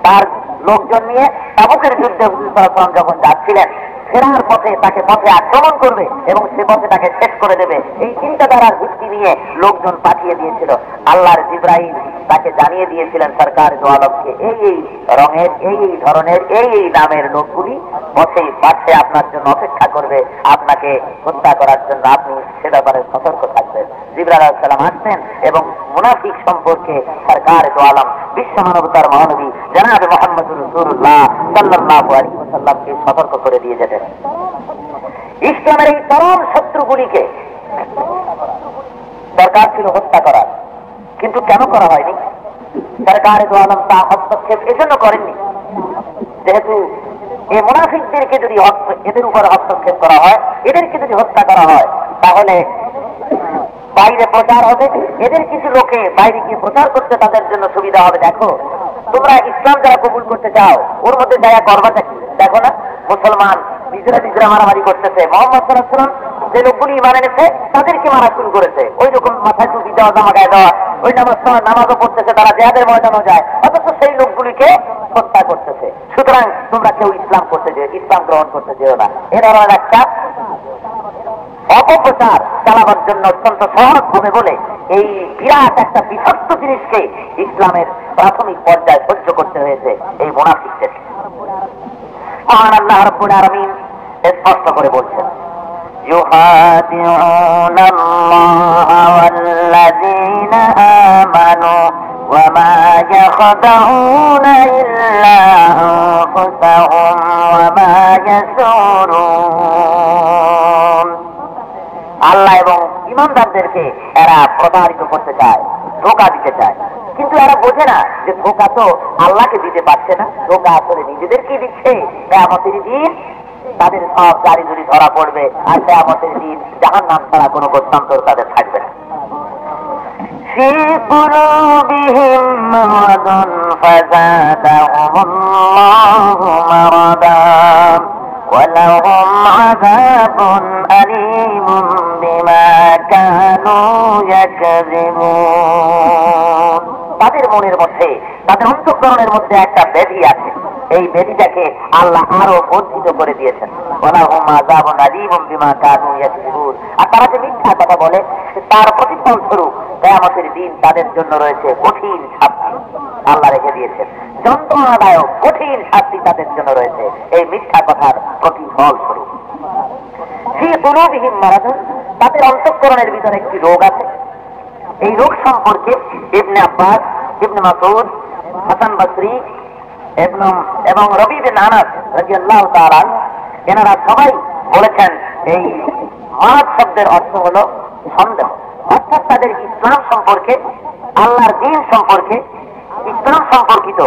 তার লোকজন নিয়ে তাবুকের যুদ্ধে হুজুর সাল্লাল্লাহু আলাইহি ওয়াসাল্লাম যখন যাচ্ছিলেন, ফেরার পথে তাকে পথে আক্রমণ করবে এবং সে পথে তাকে শেষ করে দেবে, এই চিন্তাধারার ভিত্তি নিয়ে লোকজন পাঠিয়ে দিয়েছিল। আল্লাহর জিবরাইল তাকে জানিয়ে দিয়েছিলেন সরকার দো আলমকে, এই এই রঙের, এই এই ধরনের, এই এই নামের লোকগুলি পথে পাশে আপনার জন্য অপেক্ষা করবে, আপনাকে হত্যা করার জন্য। আপনি সে ব্যাপারে সতর্ক থাকবেন। জিবরাইল আলাইহিস সালাম আসতেন এবং মুনাফিক সম্পর্কে সরকার দো আলম বিশ্ব মানবতার মহানবী জনাবে মুহাম্মদুর রাসূলুল্লাহ সাল্লাল্লাহু আলাইহি ওয়াসাল্লামকে সতর্ক করে দিয়ে যেতেন। ইসলামের এই চরম শত্রুগুলিকে দরকার ছিল হত্যা করার, কিন্তু কেন করা হয়নি? সরকার দো আলম তা হস্তক্ষেপ এজন্য করেননি, যেহেতু এই মুনাফিকদেরকে যদি এদের উপর হস্তক্ষেপ করা হয়, এদেরকে যদি হত্যা করা হয়, তাহলে বাইরে প্রচার হবে, এদের কিছু লোকে বাইরে গিয়ে প্রচার করতে তাদের জন্য সুবিধা হবে। দেখো তোমরা ইসলাম যারা কবুল করতে চাও ওর মধ্যে জায়গা করবাটা কি? দেখো না, মুসলমান নিজেরা নিজেরা মারামারি করতেছে। মোহাম্মদ সাল্লাল্লাহু আলাইহি ওয়াসাল্লাম যে লোকগুলি ইমান এনেছে তাদেরকে মারা শুরু করেছে। ওই রকম মাথায় টুপি দেওয়া, জামা গায়ে দেওয়া, ওই নামাজও পড়তেছে, তারা জিহাদের ময়দানও যায়, অথচ সেই লোকগুলিকে হত্যা করতেছে। সুতরাং তোমরা কেউ ইসলাম গ্রহণ করতে যেও না। এ ধরনের একটা অপপ্রচার চালাবার জন্য অত্যন্ত সহজ হবে বলে এই বিরাট একটা বিষাক্ত জিনিসকে ইসলামের প্রাথমিক পর্যায়ে সহ্য করতে হয়েছে এই মুনাফিকদের। মহান আল্লাহ রাব্বুল আলামিন স্পষ্ট করে বলছেন, ইউহাদিউনা আল্লাহ ওয়াল্লাযীনা আমানু ওয়া মা ইয়াখদাউনা ইল্লা আনফুসাহুম ওয়া মা ইয়াশউরুন। আল্লাহ এবং ঈমানদারদেরকে এরা প্রতারিত করতে চায়, ধোঁকা দিতে চায়, কিন্তু এরা বোঝে না যে ধোঁকা তো আল্লাহকে দিতে পারছে না, ধোঁকা আসলে নিজেদেরকে দিচ্ছে। কিয়ামতের দিন তাদের সব জারি জুরি ধরা পড়বে, আর কিয়ামতের দিন জাহান্নাম ছাড়া কোনো গত্যন্তর তাদের থাকবে না। ফি কুলুবিহিম মারাদুন ফাযাদাহুমুল্লাহু মারাদা ওয়ালাহুম আযাবুন আলীমুন বিমা কানু ইয়াকযিবুন। তাদের মনের মধ্যে, তাদের অন্তঃকরণের মধ্যে একটা ব্যাধি আছে। এই ব্যাধিটাকে আল্লাহ আরো বর্ধিত করে দিয়েছেন। ওয়ালাহুম আযাবুন আলীমুন বিমা কানু ইয়াকযিবুন। আর তারা যে মিথ্যা কথা বলে তার প্রতিফল স্বরূপ কিয়ামতের দিন তাদের জন্য রয়েছে কঠিন শাস্তি। আল্লাহ রেখে দিয়েছেন যন্ত্রণাদায়ক কঠিন শাস্তি তাদের জন্য রয়েছে এই মিথ্যা কথার প্রতিফল স্বরূপ। ফি কুলুবিহিম মারাদুন, তাদের অন্তঃকরণের ভিতরে একটি রোগ আছে। এই রোগ সম্পর্কে ইবনে আব্বাস, ইবনে মাসউদ, হাসান বসরি এবং রবি বিন আনাস রাদিয়াল্লাহু তাআলা এনারা সবাই বলেছেন এই মারাদ শব্দের অর্থ হলো সন্দেহ। অর্থাৎ তাদের ইসলাম সম্পর্কে, আল্লাহর দ্বীন সম্পর্কে, ইসলাম সম্পর্কিত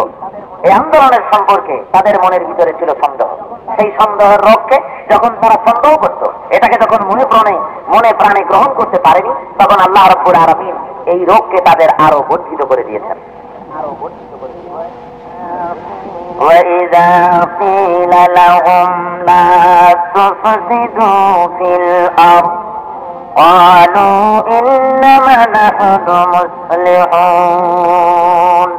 এই আন্দোলনের সম্পর্কে তাদের মনের ভিতরে ছিল সন্দেহ। সেই সন্দেহের রোগকে যখন তারা সন্দেহ করত, এটাকে যখন মনে প্রাণে গ্রহণ করতে পারেনি, তখন আল্লাহ রাব্বুল আলামিন এই রোগকে তাদের আরো বর্ধিত করে দিয়েছেন। وَإِذَا قِيلَ لَهُمْ لَا تُفْسِدُوا فِي الْأَرْضِ قَالُوا إِنَّمَا نَحْنُ مُصْلِحُونَ।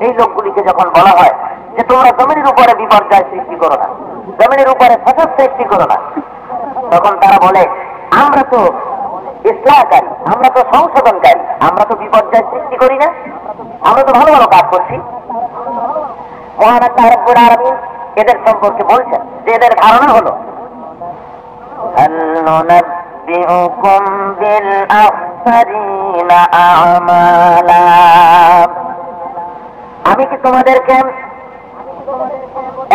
এই লোকগুলিকে যখন বলা হয় যে তোমরা জমিনের উপরে বিপর্যয় সৃষ্টি করো না, জমিনের উপরে ফসল সৃষ্টি করো না, তখন তারা বলে আমরা তো ইসলাহকারী, আমরা তো সংশোধনকারী, আমরা তো বিপর্যয় সৃষ্টি করি না, আমরা তো ভালো ভালো কাজ করছি। মহান আল্লাহ রাব্বুল আলামিন এদের সম্পর্কে বলছেন যে এদের ধারণা হলো হাল নুনাব্বিউকুম বিল আখসারিনা আমালা, আমি কি তোমাদেরকে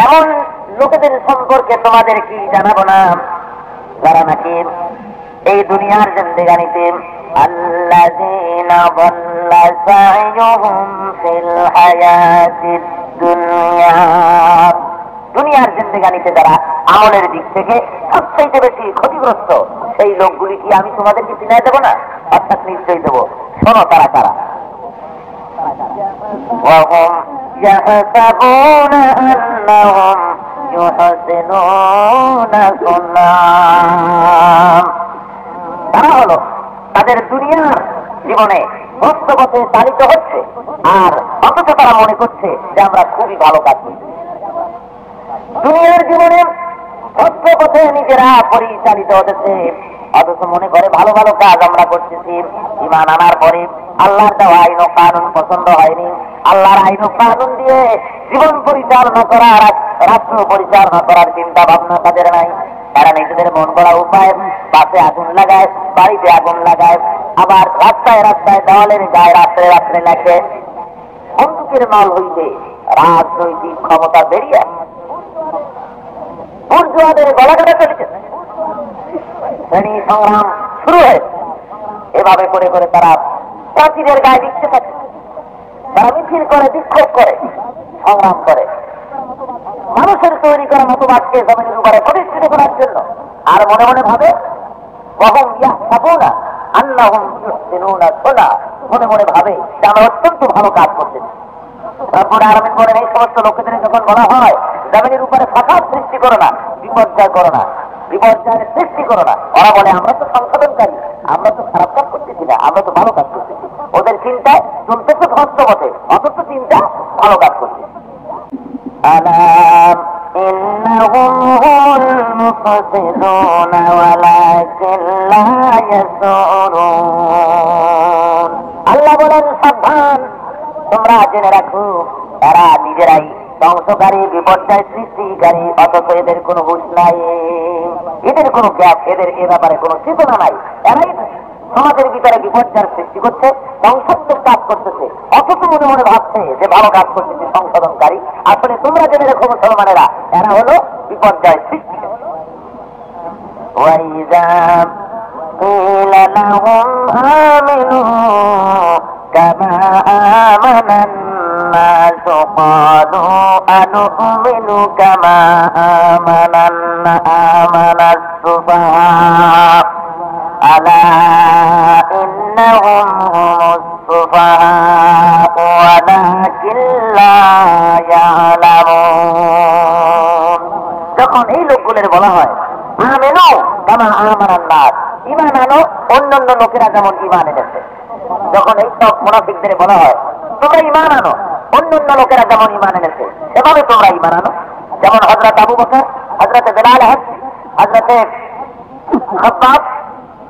এমন লোকেদের সম্পর্কে তোমাদের কি জানাবো না যারা নাকি এই দুনিয়ার জিন্দেগানিতে আল্লাযীনা যাল্লা সা'য়ুহুম ফিল হায়াতিদ দুনিয়া, দুনিয়ার জিন্দেগানিতে যারা আমলের দিক থেকে সবচেয়ে বেশি ক্ষতিগ্রস্ত, সেই লোকগুলি কি আমি তোমাদেরকে চিনাই দেবো না? অর্থাৎ নিশ্চয়ই দেবো। শোনো তারা কারা। وهم يحسبون أنهم يحسنون صنعا, তারা হলো তাদের দুনিয়ার জীবনে বাস্তবতে চালিত হচ্ছে, আর অথচ তারা মনে করছে যে আমরা খুবই ভালো কাজ করছি। দুনিয়ার জীবনে বাস্তবতে নিজেরা পরিচালিত হতেছে, অথচ মনে করে ভালো ভালো কাজ আমরা করতেছি। ঈমান আনার পরে আল্লাহর দেওয়া আইন ও কানুন পছন্দ হয়নি, আল্লাহর আইন ও কানুন দিয়ে জীবন পরিচালনা করার, রাষ্ট্র পরিচালনা করার চিন্তা ভাবনা তাদের নাই। তারা নিজেদের মন গড়া উপায় বাসে আগুন লাগায়, বাড়িতে আগুন লাগায়, আবার রাস্তায় রাস্তায় দেওয়ালের গায়ে রাত্রে রাত্রে লেখে। বন্দুকের মাল হইতে রাজনৈতিক ক্ষমতা বেরিয়ে বুর্জোয়াদের গলাঘাটা চলেছে, শ্রেণী সংগ্রাম শুরু হয়েছে। এভাবে করে করে তারা প্রাচীরের গায়ে লিখতে থাকে, তারা মিছিল করে, বিক্ষোভ করে, সংগ্রাম করে মানুষের তৈরি করা মতবাদকে জমিনের উপরে প্রতিষ্ঠিত করার জন্য। আর মনে মনে ভাবে ওয়াহুম ইয়াহসাবুনা আন্নাহুম ইহসিনুনা সুনআ, মনে মনে ভাবে যে আমরা অত্যন্ত ভালো কাজ করতেছি, রব্বুল আলামিন বলেন এই সমস্ত লোকেদের যখন বলা হয় জমিনের উপরে ফাসাদ সৃষ্টি করো না, বিপর্যয় করো না, বিপর্যয়ের সৃষ্টি করো না, ওরা বলে আমরা তো সংশোধনকারী, আমরা তো খারাপ কাজ করতেছি না, আমরা তো ভালো কাজ করতেছি। ওদের চিন্তায় চলতেছে ধ্বস্ত পথে, অথচ চিন্তা ভালো কাজ করতেছে। আলাম ইন্নাহুম হুমুল মুফসিদুনা ওয়ালাকিন লা ইয়াশউরুন। আল্লাহ বলেন সাবধান, তোমরা জেনে রাখো এরা নিজেরাই ধ্বংসকারী, বিপর্যয় সৃষ্টিকারী, অথচ এদের কোনো হুঁশ নাই, এদের কোনো জ্ঞান, এদের এ ব্যাপারে কোনো চেতনা নাই। এরাই সমাজের ভিতরে বিপর্যয়ের সৃষ্টি করছে, ধ্বংসাত্মক কাজ করতেছে, অথচ মনে মনে ভাবছে যে ভালো কাজ করতেছে, সংশোধনকারী। আসলে তোমরা জেনে রেখো মুসলমানেরা, এরা হলো বিপর্যয় সৃষ্টিকারী। وَإِذَا قِيلَ لَهُمْ آمِنُوا كَمَا آمَنَ النَّاسُ قَالُوا أَنُؤْمِنُ كَمَا آمَنَ السُّفَهَاءُ أَلَا إِنَّهُمْ هُمُ السُّفَهَاءُ وَلَكِنْ لَا يَعْلَمُونَ। যখন এই লোকগুলোর বলা হয় আমিনু কামা আমানান নাস, ঈমান আনো অন্যান্য লোকেরা যেমন ঈমান এনেছে, যখন এই সব মুনাফিকদের বলা হয় তোমরা ঈমান আনো অন্যান্য লোকেরা যেমন ঈমান এনেছে সেভাবে তোমরা ঈমান আনো, যেমন হযরত আবু বকর, হযরত বেলাল, হযরত খাব্বাব,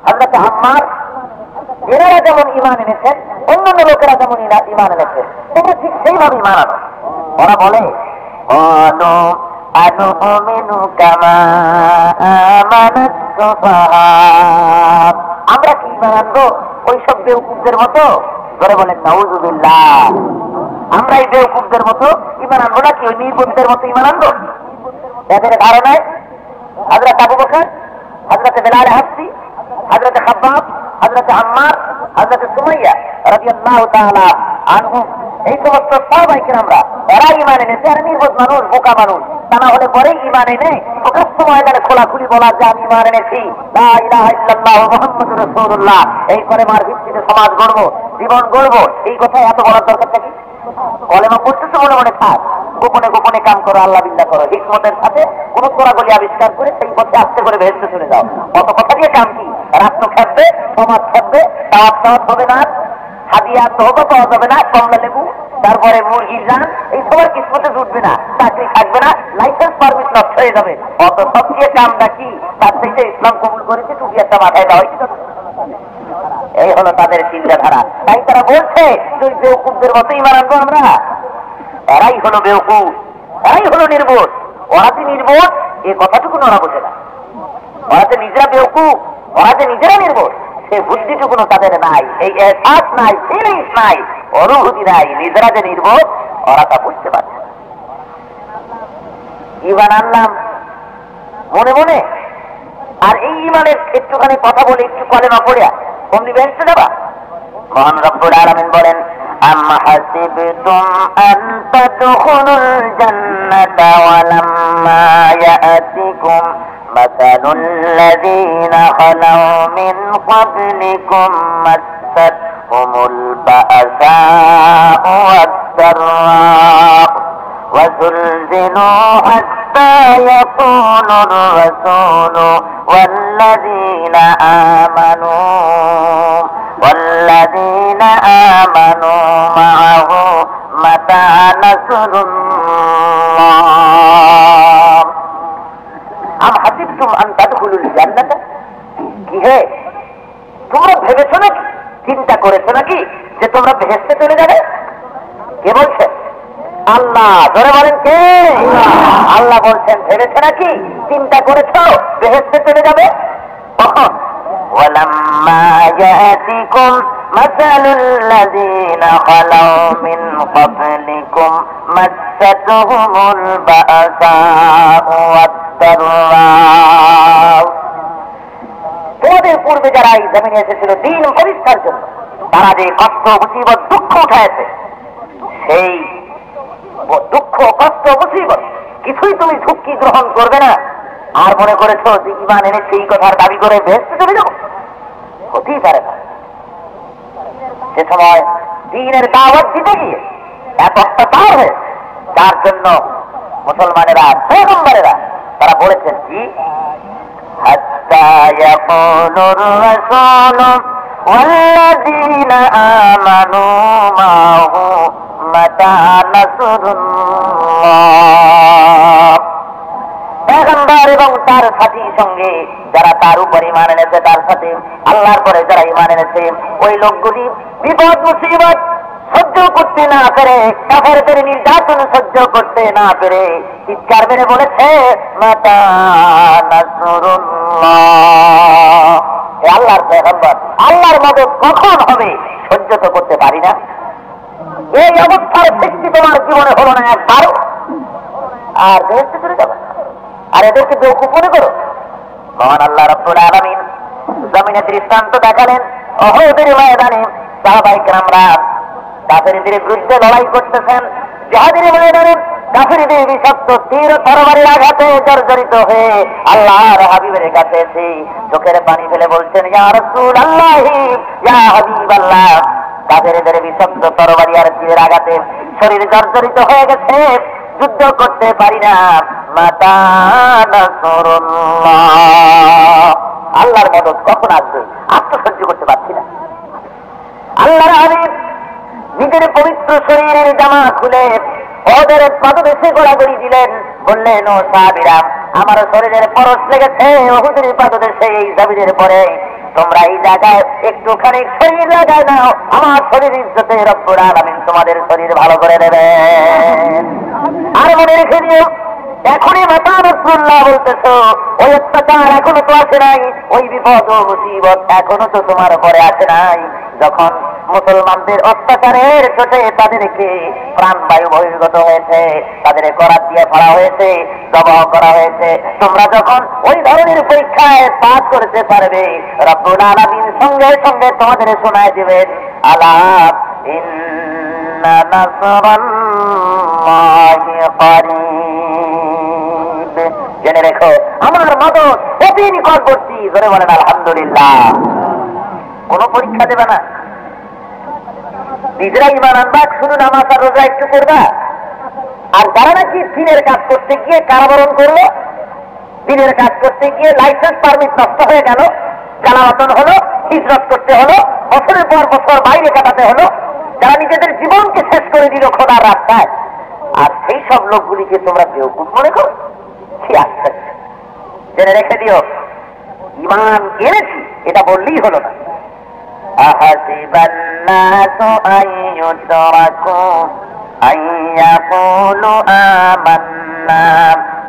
হযরত আম্মার, এনারা যেমন ঈমান এনেছেন অন্যান্য লোকেরা যেমন ঈমান এনেছে, তোমরা ঠিক সেইভাবে ঈমান আনো। ওরা বলে আনুমিনু কামা আমানাত সুফাহা, আমরা কি ঈমান আনবো ওই সব বেওকুফদের মতো? ধরে বলেন নাউযুবিল্লাহ, আমরা এই বেওকুফদের মতো ঈমান আনবো নাকি ওই নির্বোধদের মতো ঈমান আনবো? এদের ধারণায় হযরত আবু বকর, হযরত বেলাল হাবশী, হযরত খাব্বাব, হযরত আম্মার, হযরত সুমাইয়া রাদিয়াল্লাহু তাআলা আনহুম, এই সমস্ত সাহাবায়ে কেরামরা এরা ঈমান এনেছে। আর নির্বোধ মানুষ, বোকা মানুষ, তা না হলে পরে ঈমান এনে প্রকাশ্য ময়দানে খোলাখুলি বলা যে আমি ঈমান এনেছি, লা ইলাহা ইল্লাল্লাহ মুহাম্মাদুর রাসূলুল্লাহ, এই কলেমার ভিত্তিতে সমাজ গড়বো, জীবন গড়বো, এই কথা এত বলার দরকারটা কি? কলেমা পড়তেছে মনে মনে থাক, গোপনে গোপনে কাম করো, আল্লাহ বিল্লাহ করো, হিকমতের সাথে কোন কোরাগলি আবিষ্কার করে সেই পথে আস্তে করে ভেস্তে চলে যাও। অত কথা দিয়ে কাম কি? রাষ্ট্র খেলবে, সমাজ খেলবে, দাওয়াত হবে না, হাদিয়া তহবা পাওয়া যাবে না, কমলা লেবু, তারপরে মুরগির জান, এই সবার কিসমতে জুটবে না, চাকরি থাকবে না, লাইসেন্স পারমিট নষ্ট হয়ে যাবে। অত সব দিয়ে কামটা কি? তার থেকে ইসলাম কবুল করেছে, টুপি একটা মাথায় দেওয়া হয়েছে। এই হলো তাদের চিন্তাধারা। তাই তারা বলছে তুই বেওকুফদের মতো ঈমান আনবো আমরা। এরাই হলো বেওকুফ, এরাই হলো নির্বোধ। ওরা যে নির্বোধ এ কথাটুকু ওরা বোঝে না। ওরা যে নিজেরা বেওকুফ, ওরা যে নিজেরা নির্বোধ সে বুদ্ধিটুকুনো তাদের নাই, এই এহসাস নাই, ফিলিংস নাই, অনুভূতি নাই, নিজেরা যে নির্বোধ ওরা তা বুঝতে পারছে। ঈমান আনলাম মনে মনে, আর এই ঈমানের একটুখানি কথা বলে একটু কলেমা পড়িয়া অমনি বেহেশতে যাবা? মহান রব্বুল আলামিন বলেন আম হাসিবতুম আন তাদখুলুল জান্নাতা ওয়া লাম্মা ইয়াতিকুম মাসালুল লাযীনা খালাউ মিন ক্বাবলিকুম মাসসাতহুমুল বা'সাউ ওয়াদ-দাররাউ ওয়া যুলজিলু হাত্তা ইয়াকুলুর রাসূলু والذين آمنوا معه متى نصر الله أم حسبتم أن تدخلوا الجنة কি হে তোমরা ভেবেছো নাকি, চিন্তা করেছো নাকি যে তোমরা বেহেশতে চলে যাবে? কে বলছে? আল্লাহ। ধরে বলেন কে? আল্লাহ বলছেন ভেবেছো নাকি, চিন্তা করেছো বেহেশতে চলে যাবে? কখন? ওয়ালাম্মা ইয়াতিকুম মাসালুল লাযীনা খালাউ মিন ক্বাবলিকুম মাসসাতহুমুল বা'সাউ ওয়াদ-দাররাউ, তোমাদের পূর্বে যারা এই জমিনে এসেছিল দিন প্রতিষ্ঠার জন্য, তারা যে কষ্ট, মুসিবত, দুঃখ উঠাইছে, সেই দুঃখ, কষ্ট, মুসিবত কিছুই তুমি ঝুঁকি গ্রহণ করবে না। আর মনে করেছো যে ঈমান এনেছে এই কথার দাবি করে বেহেশতে চলে যাও? হতেই পারে না। সে সময় দ্বীনের দাওয়াত দিতে গিয়ে এত অত্যাচার হয়েছে, যার জন্য মুসলমানেরা পয়গম্বরেরা তারা বলেছেন কি হাত্তা ইয়াকুলুর রাসূল ওয়াল্লাযীনা আমানু মাহু মাতা নাসরুল্লাহ। পয়গম্বর এবং তার সাথী সঙ্গে যারা তার উপর ঈমান এনেছে, তার সাথে আল্লাহর পরে যারা ঈমান এনেছে, ওই লোকগুলি বিপদ মুসিবত সহ্য করতে না পেরে, কাফেরদের নির্যাতন সহ্য করতে না পেরে চিৎকার মেরে বলেছে মাতা নাসরুল্লাহ। হে আল্লাহর পয়গম্বর, আল্লাহর মদদ কখন হবে সহ্য তো করতে পারি না। এই অবস্থার সৃষ্টি তোমার জীবনে হলো না একবারও, আর বেহেশতে চলে যাবে, আর এদেরকে বেওকুফ মনে করো। মহান আল্লাহ রাব্বুল আলামিন জমিনে দৃষ্টান্ত দেখালেন। উহুদের ময়দানে সাহাবায়ে কেরামরা কাফেরদের বিরুদ্ধে লড়াই করতেছেন। জিহাদের ময়দানে কাফেরদের বিষাক্ত তীর তরবারির আঘাতে জর্জরিত হয়ে আল্লাহর হাবিবের কাছে এসে চোখের পানি ফেলে বলছেন, ইয়া রাসূলুল্লাহ, ইয়া হাবিবাল্লাহ, কাফেরদের বিষাক্ত তরবারি আর তীরের আঘাতে শরীর জর্জরিত হয়ে গেছে, যুদ্ধ করতে পারি না, মাতা নাসরুল্লাহ, আল্লাহর মদদ কখন আসবে আত্মসহ্য করতে পারছি না। আল্লাহর হাবিব নিজের পবিত্র শরীরের জামা খুলে ওদের পাদদেশে গোড়াগড়ি দিলেন, বললেন, ও সাহাবীরা, আমার শরীরের পরশ লেগেছে উহুদের পাদদেশে, এই জমিনের পরে তোমরা এই জায়গায় একটুখানি শরীর লাগায় নাও, আমার শরীর ইজ্জতে রব্বুল আলামিন তোমাদের শরীর ভালো করে দেবেন। আর মনে রেখে দিও, এখনই মাতা নাসরুল্লাহ বলতেছো, ওই অত্যাচার এখনো তো আসে নাই, ওই বিপদ ও মুসিবত এখনো তো তোমার উপরে আসে নাই। যখন মুসলমানদের অত্যাচারের চোটে তাদেরকে প্রাণবায়ু বহির্গত হয়েছে, তাদের করাত দিয়ে ফেলা হয়েছে, জবাহ করা হয়েছে, তোমরা যখন ওই ধরনের পরীক্ষায় পাস করতে পারবে, রব্বুল আলামিন সঙ্গে সঙ্গে তোমাদের শোনায় দিবেন, আলা ইন্না নাসরাল্লাহি কারীব। জেনে রেখো, আমার মদদ অতি নিকটবর্তী। ধরে বলেন আলহামদুলিল্লাহ। কোন পরীক্ষা দেবে না, নিজেরা ঈমান আনবা, শুধু নামাজ আর রোজা একটু করবা। আর যারা নাকি দিনের কাজ করতে গিয়ে কারাবরণ করলো, দিনের কাজ করতে গিয়ে লাইসেন্স পারমিট নষ্ট হয়ে গেল, জালাওয়াতন হলো, হিজরত করতে হলো, বছরের পর বছর বাইরে কাটাতে হলো, যারা নিজেদের জীবনকে শেষ করে দিল খোদার রাস্তায়, আর সেই সব লোকগুলিকে তোমরা বেওকুফ মনে করো, কি আশ্চর্য। জেনে রেখে দিও, ঈমান এনেছি এটা বললেই হলো না। আহাসিবান নাসু আন ইউতরাকু আন ইয়াকুলু আমান্না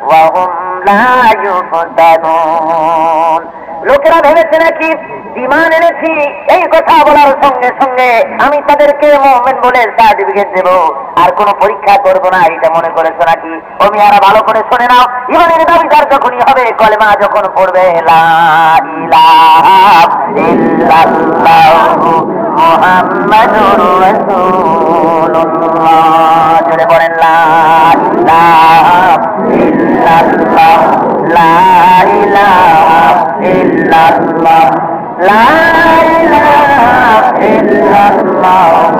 ওয়া হুম লা ইউফতানুন। লোকেরা ভেবেছে নাকি ঈমান এনেছি এই কথা বলার সঙ্গে সঙ্গে আমি তাদেরকে মুমিন বলে সার্টিফিকেট দেব, আর কোন পরীক্ষা করব না, এটা মনে করেছো নাকি? ও মিয়ারা ভালো করে শুনে নাও, ঈমানের দাবিদার যখনই হবে, কলেমা যখন পড়বে, লা ইলাহা ইল্লাল্লাহু মুহাম্মাদুর রাসূলুল্লাহ। জোরে বলেন, লা ইলাহা ইল্লাল্লাহ, লা ইলাহা ইল্লাল্লাহ, লা ইলাহা ইল্লাল্লাহ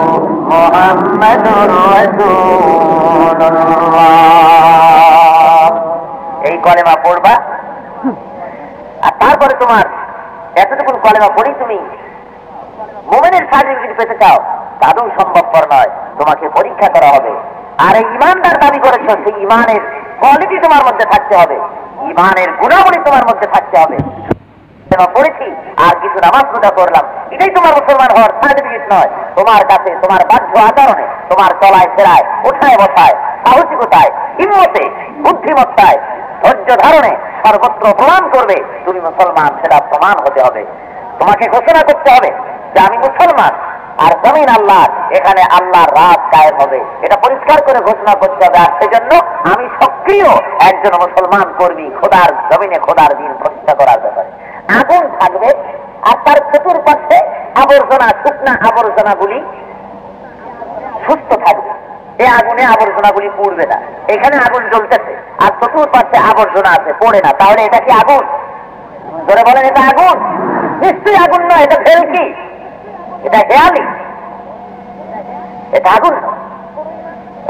মুহাম্মাদুর রাসূলুল্লাহ। এই কলেমা পড়বা, আর তারপরে তোমার এতটুকু কলেমা পড়ি তুমি মুমিনের সার্টিফিকেট পেতে চাও, তাও সম্ভবপর নয়, তোমাকে পরীক্ষা করা হবে। আর এই ঈমানদার দাবি করেছো, সেই ঈমানের কোয়ালিটি তোমার মধ্যে থাকতে হবে, ঈমানের গুণাবলী তোমার মধ্যে থাকতে হবে। পড়েছি আর কিছু নামাজ রোজা করলাম, এটাই তোমার মুসলমান হওয়ার সার্টিফিকেট নয়। তোমার কাছে তোমার বাহ্য আচরণে, তোমার চলায় ফেরায়, ওঠায় বসায়, সাহসিকতায়, হিম্মতে, বুদ্ধিমত্তায়, ধৈর্য ধারণে সর্বত্র প্রমাণ করবে তুমি মুসলমান, সেটা প্রমাণ হতে হবে। তোমাকে ঘোষণা করতে হবে যে আমি মুসলমান, আর জমিন আল্লাহ, এখানে আল্লাহর রাত কায়েম হবে, এটা পরিষ্কার করে ঘোষণা করতে হবে। আর সেজন্য আমি সক্রিয় একজন মুসলমান কর্মী, খোদার জমিনে খোদার দিন প্রতিষ্ঠা করার ব্যাপারে। আগুন থাকবে, আর তার চতুর্পাশে আবর্জনা, শুকনা আবর্জনাগুলি সুস্থ থাকবে। এই আগুনে আবর্জনাগুলি পুড়বে না। এখানে আগুন জ্বলতেছে আর চতুর্পাশে আবর্জনা আছে, পড়ে না, তাহলে এটা কি আগুন? ধরে বলেন এটা আগুন? নিশ্চয়ই আগুন নয়, এটা ভেলকি, এটা হেয়ালি, এটা আগুন।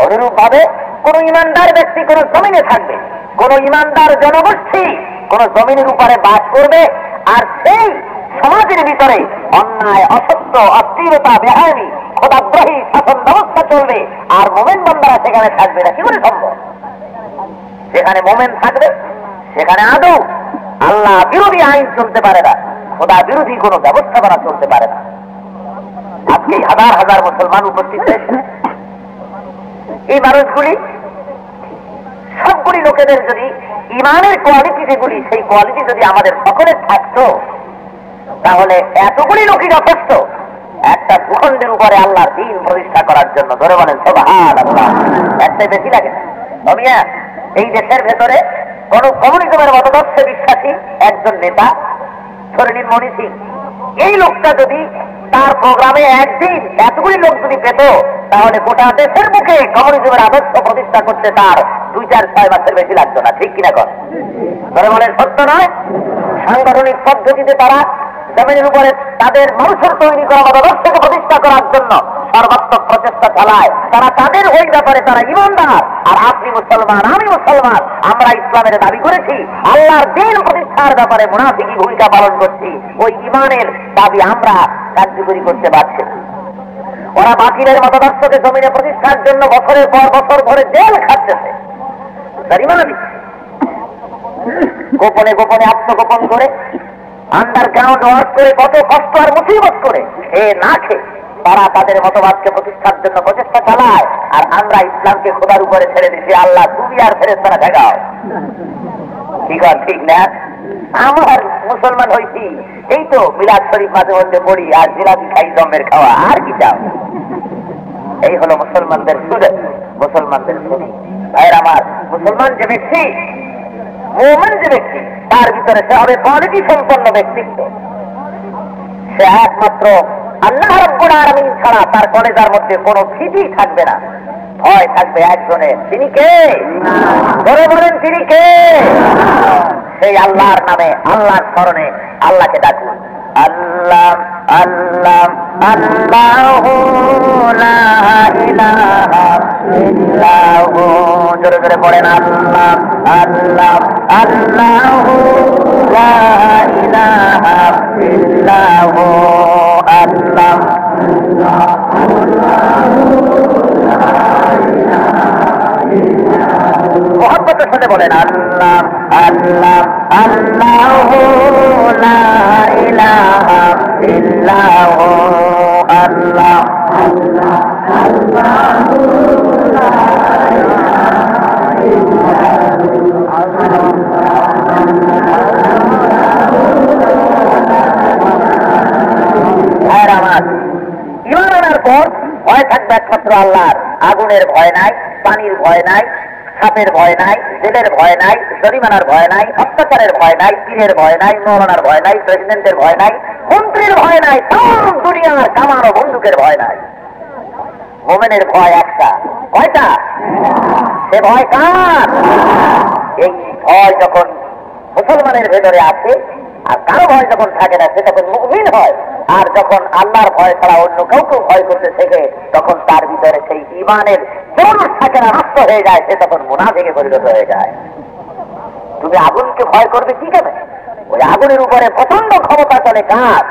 অনুরূপ ভাবে কোন ইমানদার ব্যক্তি কোন জমিনে থাকবে, কোন ইমানদার জনগোষ্ঠী কোন জমিনের উপরে বাস করবে, আর সেই সমাজের ভিতরে অন্যায়, অসত্য, অস্থিরতা, বেহায়ানি, খোদাগ্রহী শাসন ব্যবস্থা চলবে, আর মোমেন বান্দারা সেখানে থাকবে না, কি করে সম্ভব? যেখানে মোমেন থাকবে সেখানে আদৌ আল্লাহ বিরোধী আইন চলতে পারে না, খোদা বিরোধী কোন ব্যবস্থাপনা চলতে পারে না। আজকে হাজার হাজার মুসলমান উপস্থিত হয়েছে। এই মানুষগুলি সবগুলি লোকেদের যদি ইমানের কোয়ালিটি যেগুলি, সেই কোয়ালিটি যদি আমাদের সকলের থাকতো, তাহলে এতগুলি লোকই যথেষ্ট একটা ভূখণ্ডের উপরে আল্লাহর দ্বীন প্রতিষ্ঠা করার জন্য। ধরে বলেন সুবহানাল্লাহ, একটাই বেশি লাগে না। এই দেশের ভেতরে কোন কমিউনিজমের মতাদর্শে বিশ্বাসী একজন নেতা, সরলীন মণি সিং, এই লোকটা যদি তার প্রোগ্রামে একদিন এতগুলি লোক যদি পেত, তাহলে গোটা দেশের মুখে কমিউনিজমের আদর্শ প্রতিষ্ঠা করতে তার 2-4-6 মাসের বেশি লাগতো না, ঠিক কিনা কর? ধরে বলেন সত্য নয়? সাংগঠনিক পদ্ধতিতে তারা জমিনের উপরে তাদের মানুষের তৈরি করা মতাদর্শকে প্রতিষ্ঠা করার জন্য সর্বাত্মক প্রচেষ্টা চালায়। তারা তাদের ওই ব্যাপারে তারা ইমানদার, আর আপনি মুসলমান, আমি মুসলমান, আমরা ইসলামের দাবি করেছি, আল্লাহর দ্বীন প্রতিষ্ঠার ব্যাপারে মুনাফিকি ভূমিকা পালন করছি। ওই ইমানের দাবি আমরা কার্যকরী করতে পারছি না। ওরা বাতিলের মতাদর্শকে জমিনে প্রতিষ্ঠার জন্য বছরের পর বছর ধরে জেল খাটতেছে, জারিমানা দিচ্ছে, গোপনে গোপনে আত্মগোপন করে, আন্ডারগ্রাউন্ড ওয়ার্ক করে, কত কষ্ট আর মুসিবত করে না খেয়ে তারা তাদের মতবাদকে প্রতিষ্ঠার জন্য প্রচেষ্টা চালায়। আর আমরা ইসলামকে খোদার উপরে ছেড়ে দিচ্ছি, আল্লাহ তুমি আর ফেরেশতারা দেখাও। ঠিক না? আমার মুসলমান হয়েছি, এই তো মিলাদ শরীফ মাঝে মধ্যে পড়ি আর জিলাপি খাই, জমের খাওয়া, আর কি চাও? এই হলো মুসলমানদের সুরে, মুসলমানদের সুনি। ভাইয়ের আমার, মুসলমান যে ব্যক্তি, মুমিন যে ব্যক্তি, তার ভিতরে সে হবে কোয়ালিটি সম্পন্ন ব্যক্তিত্ব। সে একমাত্র আল্লাহ রাব্বুল আলামিন ছাড়া তার কলেজার মধ্যে কোনো ভীতি থাকবে না, ভয় থাকবে একজনের। তিনি কে? ধরে বলেন তিনি কে? সেই আল্লাহর নামে, আল্লাহর স্মরণে আল্লাহকে ডাকুন। আল্লাহ আল্লাহ আল্লাহু লা ইলাহা ইল্লাহু। জোরে জোরে পড়েন আল্লাহ আল্লাহ আল্লাহু লা ইলাহা ইল্লাহু। আল্লাহ মোহাম্মদের সাথে বলেন আল্লাহ আল্লাহ আল্লাহু লা ইলাহা ইল্লাহু। আল্লাহ আল্লাহ আল্লাহু লা ইলাহা ইল্লাহু। ইমান আনার পর ভয় থাকবে একমাত্র আল্লাহর। আগুনের ভয় নাই, পানির ভয় নাই, সাপের ভয় নাই, জেলের ভয় নাই, জরিমানার ভয় নাই, অত্যাচারের ভয় নাই, পীরের ভয় নাই, মৌলানার ভয় নাই, প্রেসিডেন্টের ভয় নাই, মন্ত্রীর ভয় নাই, সব দুনিয়ার কামান ও বন্দুকের ভয় নাই। মোমেনের ভয় একটা। কয়টা? সে ভয় কার? এই ভয় যখন মুসলমানের ভেতরে আছে, আর কারো ভয় যখন থাকে না, সে তখন মুমিন হয়। আর যখন আল্লাহর ভয় ছাড়া অন্য কাউকে ভয় করতে শেখে, তখন তার ভিতরে সেই ঈমানের জোর থাকে না, নষ্ট হয়ে যায়, সে তখন মুনাফিকে পরিণত হয়ে যায়। তুমি আগুনকে ভয় করবে কি কেন? ওই আগুনের উপরে প্রচন্ড ক্ষমতা চলে কার?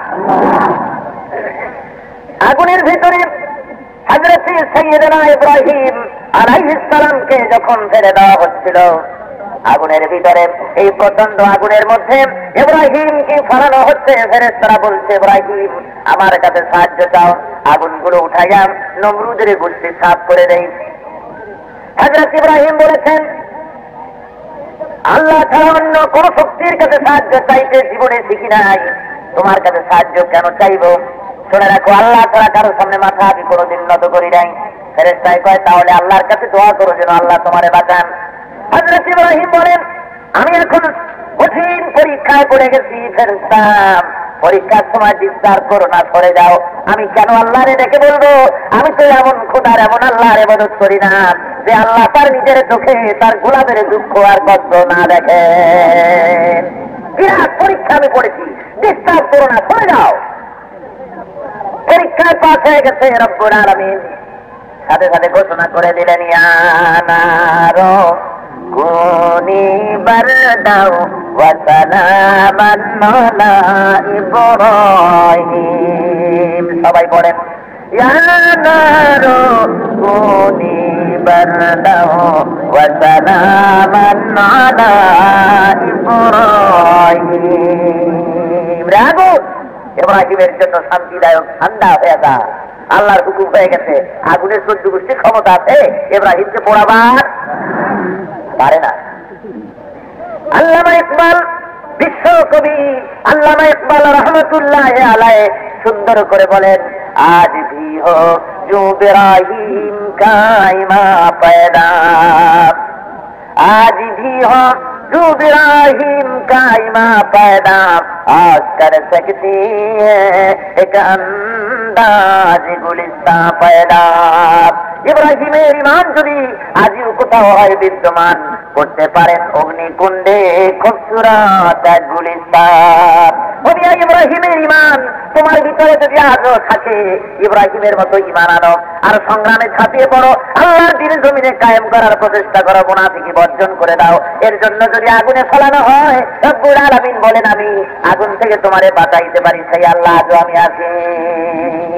আগুনের ভিতরে হযরত সাইয়েদনা ইব্রাহিম আলাইহিস সালামকে যখন ফেলে দেওয়া হচ্ছিল, আগুনের ভিতরে, এই প্রচন্ড আগুনের মধ্যে ইব্রাহিমকে ফেলানো হচ্ছে। ফেরেশতারা বলছে, ইব্রাহিম আমার কাছে সাহায্য চাও, আগুনগুলো উঠাইয়া নমরুদের গোষ্ঠী সাফ করে দেই। হযরত ইব্রাহিম বলেছেন, আল্লাহ ছাড়া অন্য কোন শক্তির কাছে সাহায্য চাইতে জীবনে শিখি নাই, তোমার কাছে সাহায্য কেন চাইব? শুনে রাখো, আল্লাহ ছাড়া কারোর সামনে মাথা আমি কোনোদিন নত করি নাই। ফেরেশতায় কয়, তাহলে আল্লাহর কাছে দোয়া করো যেন আল্লাহ তোমারে বাঁচান। হযরত ইব্রাহিম বলেন, আমি এখন কঠিন পরীক্ষায় পড়ে গেছি। ফেরেশতা, পরীক্ষার সময় চিৎকার করো না, সরে যাও। আমি কেন আল্লাহরে ডেকে বলবো? আমি তো এমন খোদার, এমন আল্লাহর ইবাদত করি না যে আল্লাহ তার নিজের চোখে তার গোলামের দুঃখ আর কষ্ট না দেখে। বিরাট পরীক্ষা আমি পড়েছি, ডিস্টার্ব করো না, সরে যাও। পরীক্ষায় পাস হয়ে গেছে রব্বুল আলামিন। সাথে সাথে ঘোষণা করে দিলেন, ইয়া নারু কুনি বারদাও ওয়া সালামান আলা ইব্রাহিম। সবাই পড়েন, ইয়া নারু কুনি বারদাও ওয়া সালামান আলা ইব্রাহিম। রাগো ইব্রাহিমের জন্য শান্তিদায়ক ঠান্ডা হয়ে যা। আল্লাহর হুকুম হয়ে গেছে, আগুনের 14 গোষ্ঠীর ক্ষমতা আছে, ইব্রাহিমকে পোড়াবার পারে না। আল্লামা ইকবাল, বিশ্ব কবি আল্লামা ইকবাল রহমতুল্লাহ আলাইহি সুন্দর করে বলেন, আজ ভি হো জো ইব্রাহিম কা ইমা পয়দা, আজ ভি হো जो इब्राहिम का इमा पैदा आज कर सकती है एक अंदाज गुलिस्तां पैदा। ইব্রাহিমের ইমান যদি আজও কোথাও হয় বিদ্যমান, করতে পারেন অগ্নিকুণ্ডে খুবসুরত এক গুলিস্তান। ইব্রাহিমের ইমান তোমার ভিতরে যদি আজও থাকে, ইব্রাহিমের মতো ইমান আনো আর সংগ্রামে ঝাঁপিয়ে পড়ো, আল্লাহর দ্বীন জমিনে কায়েম করার প্রচেষ্টা করো, মুনাফিকি বর্জন করে দাও। এর জন্য যদি আগুনে ফেলানো হয়, রব্বুল আলামিন বলেন, আমি আগুন থেকে তোমারে বাঁচাইতে পারি, সেই আল্লাহ আজও আমি আছি।